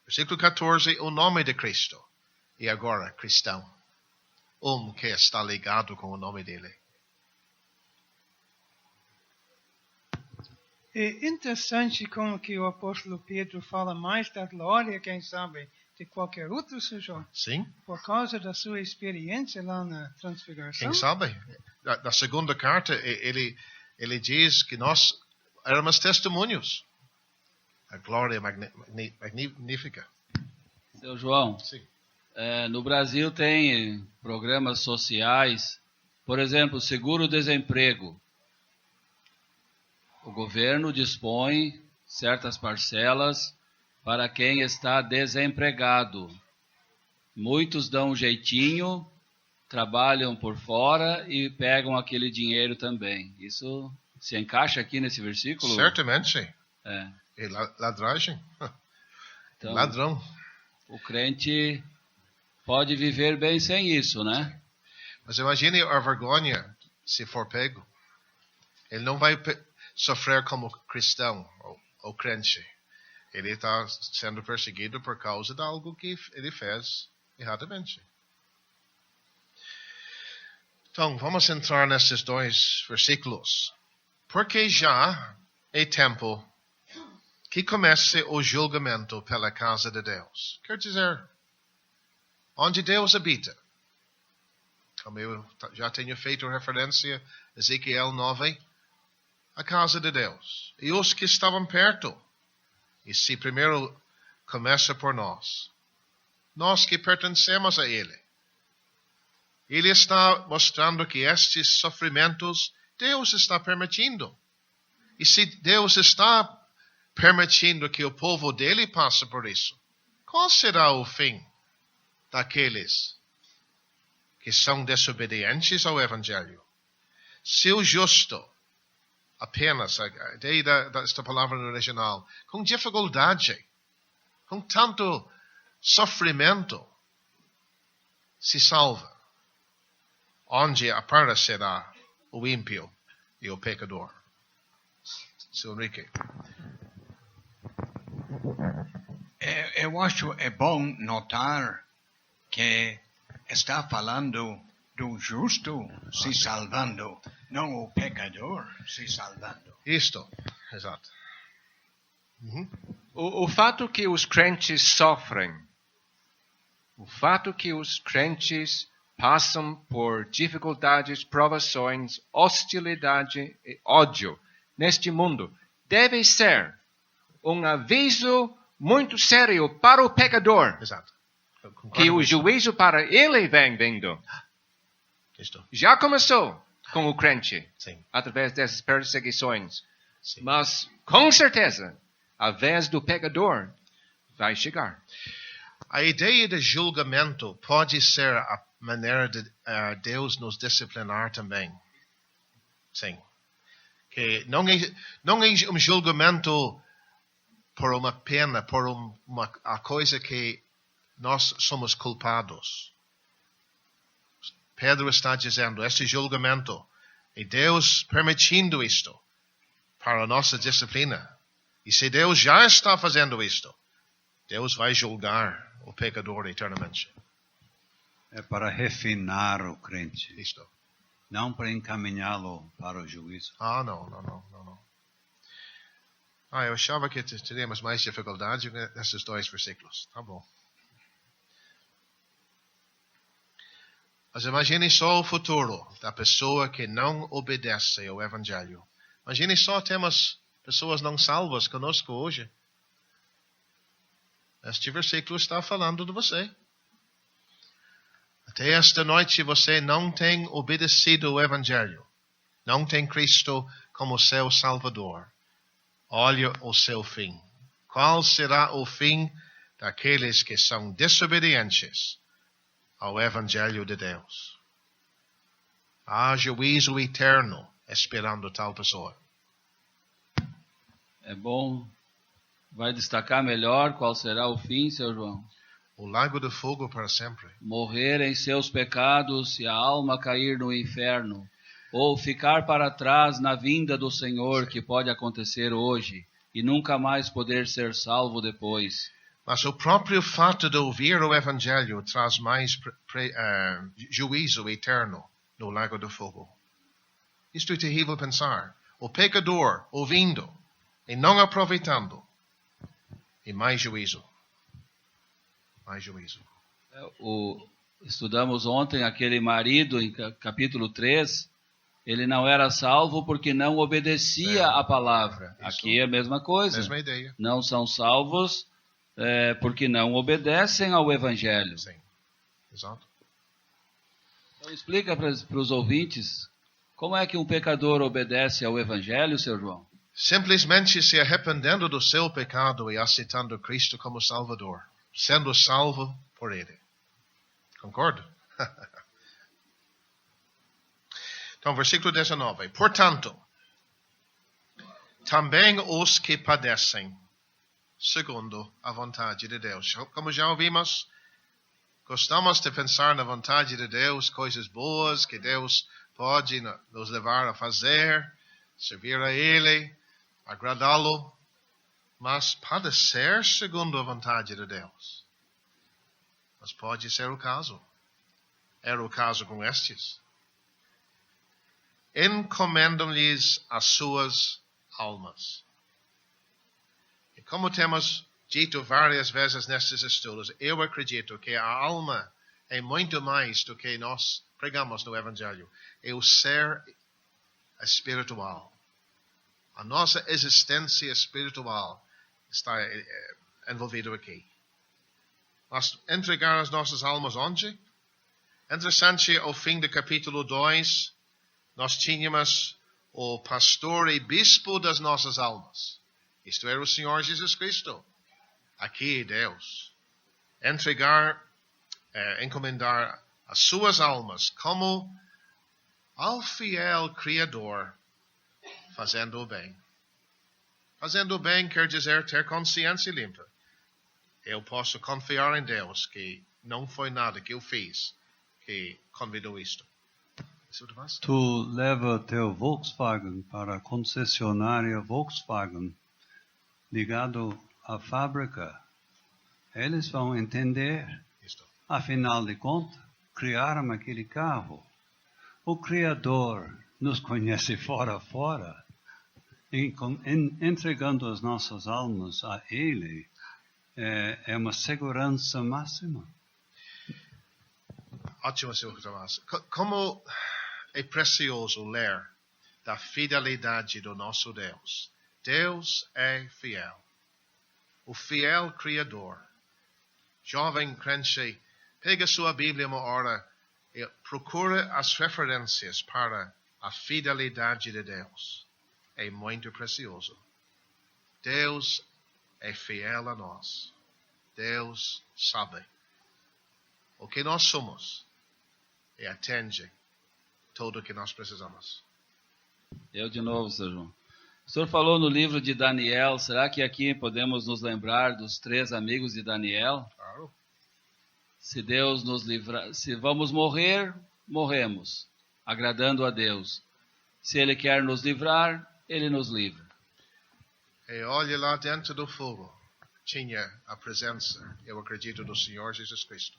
Versículo 14, o nome de Cristo. E agora, cristão. Que está ligado com o nome dele. É interessante como que o apóstolo Pedro fala mais da glória, quem sabe, de qualquer outro sujeito. Sim. Por causa da sua experiência lá na transfiguração. Quem sabe? Na segunda carta, ele diz que nós éramos testemunhos. A glória magnífica. Seu João, sim. No Brasil tem programas sociais, por exemplo, seguro-desemprego. O governo dispõe certas parcelas para quem está desempregado. Muitos dão um jeitinho, trabalham por fora e pegam aquele dinheiro também. Isso se encaixa aqui nesse versículo? Certamente. E ladragem. Então, ladrão. O crente pode viver bem sem isso, né? Mas imagine a vergonha se for pego. Ele não vai sofrer como cristão, o crente. Ele está sendo perseguido por causa de algo que ele fez erradamente. Então, vamos entrar nesses 2 versículos. Porque já é tempo que comece o julgamento pela casa de Deus. Quer dizer, onde Deus habita. Como eu já tenho feito referência a Ezequiel 9, a casa de Deus. E os que estavam perto. E se primeiro começa por nós. Nós que pertencemos a Ele. Ele está mostrando que estes sofrimentos Deus está permitindo. E se Deus está permitindo que o povo dele passe por isso, qual será o fim daqueles que são desobedientes ao Evangelho? Se o justo, apenas, a ideia desta palavra no original, com dificuldade, com tanto sofrimento, se salva, onde aparecerá o ímpio e o pecador? Seu Henrique. Eu acho bom notar que está falando do justo se salvando, não o pecador se salvando. Isto, exato. O fato que os crentes sofrem, o fato que os crentes passam por dificuldades, provações, hostilidade e ódio neste mundo, deve ser um aviso muito sério para o pecador. Exato. Que o juízo para ele vem vindo. Isto. Já começou com o crente, Sim. através dessas perseguições. Sim. Mas, com certeza, a vez do pecador vai chegar. A ideia de julgamento pode ser a maneira de Deus nos disciplinar também. Sim. Que não é um julgamento por uma pena, por a coisa que nós somos culpados. Pedro está dizendo, este julgamento é Deus permitindo isto para a nossa disciplina. E se Deus já está fazendo isto, Deus vai julgar o pecador eternamente. É para refinar o crente. Isto. Não para encaminhá-lo para o juízo. Não. Eu achava que teríamos mais dificuldade nesses 2 versículos. Tá bom. Mas imagine só o futuro da pessoa que não obedece ao Evangelho. Imagine só temos pessoas não salvas conosco hoje. Este versículo está falando de você. Até esta noite você não tem obedecido ao Evangelho. Não tem Cristo como seu Salvador. Olha o seu fim. Qual será o fim daqueles que são desobedientes ao Evangelho de Deus? Há juízo eterno esperando tal pessoa. É bom. Vai destacar melhor qual será o fim, seu João? O lago de fogo para sempre. Morrer em seus pecados e a alma cair no inferno. Ou ficar para trás na vinda do Senhor, que pode acontecer hoje, e nunca mais poder ser salvo depois. Mas o próprio fato de ouvir o Evangelho traz mais juízo eterno no lago do fogo. Isto é terrível pensar. O pecador ouvindo e não aproveitando. E mais juízo. Mais juízo. Estudamos ontem aquele marido em capítulo 3. Ele não era salvo porque não obedecia à palavra. Isso. Aqui é a mesma coisa. Mesma ideia. Não são salvos porque não obedecem ao Evangelho. Sim, exato. Então explica para os ouvintes como é que um pecador obedece ao Evangelho, seu João? Simplesmente se arrependendo do seu pecado e aceitando Cristo como Salvador. Sendo salvo por Ele. Concordo? Então, versículo 19. Portanto, também os que padecem, segundo a vontade de Deus. Como já ouvimos, gostamos de pensar na vontade de Deus, coisas boas que Deus pode nos levar a fazer, servir a Ele, agradá-lo. Mas padecer segundo a vontade de Deus. Mas pode ser o caso. Era o caso com estes. Encomendam-lhes as suas almas. E como temos dito várias vezes nestes estudos, eu acredito que a alma é muito mais do que nós pregamos no Evangelho. É o ser espiritual. A nossa existência espiritual está envolvida aqui. Mas entregar as nossas almas onde? Interessante, ao fim do capítulo 2, nós tínhamos o pastor e bispo das nossas almas. Isto era o Senhor Jesus Cristo. Aqui Deus. Encomendar as suas almas como ao fiel Criador, fazendo o bem. Fazendo o bem quer dizer ter consciência limpa. Eu posso confiar em Deus que não foi nada que eu fiz que convidou isto. Tu leva teu Volkswagen para a concessionária Volkswagen, ligado à fábrica. Eles vão entender. Afinal de contas, criaram aquele carro. O Criador nos conhece fora a fora. E entregando as nossas almas a Ele, é uma segurança máxima. Ótimo, Sr. Tomás. Como é precioso ler da fidelidade do nosso Deus. Deus é fiel. O fiel Criador. Jovem crente, pega sua Bíblia uma hora e procura as referências para a fidelidade de Deus. É muito precioso. Deus é fiel a nós. Deus sabe o que nós somos e atende tudo o que nós precisamos. Eu de novo, Sr. João. O senhor falou no livro de Daniel, será que aqui podemos nos lembrar dos 3 amigos de Daniel? Claro. Se Deus nos livrar, se vamos morrer, morremos, agradando a Deus. Se Ele quer nos livrar, Ele nos livra. E olhe lá dentro do fogo, tinha a presença, eu acredito, do Senhor Jesus Cristo.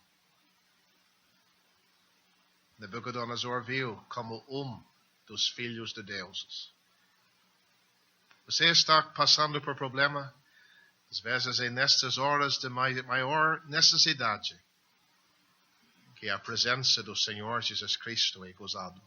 Nabucodonosor viu como dos filhos de deuses. Você está passando por problema? Às vezes é nestas horas de maior necessidade que a presença do Senhor Jesus Cristo é gozado.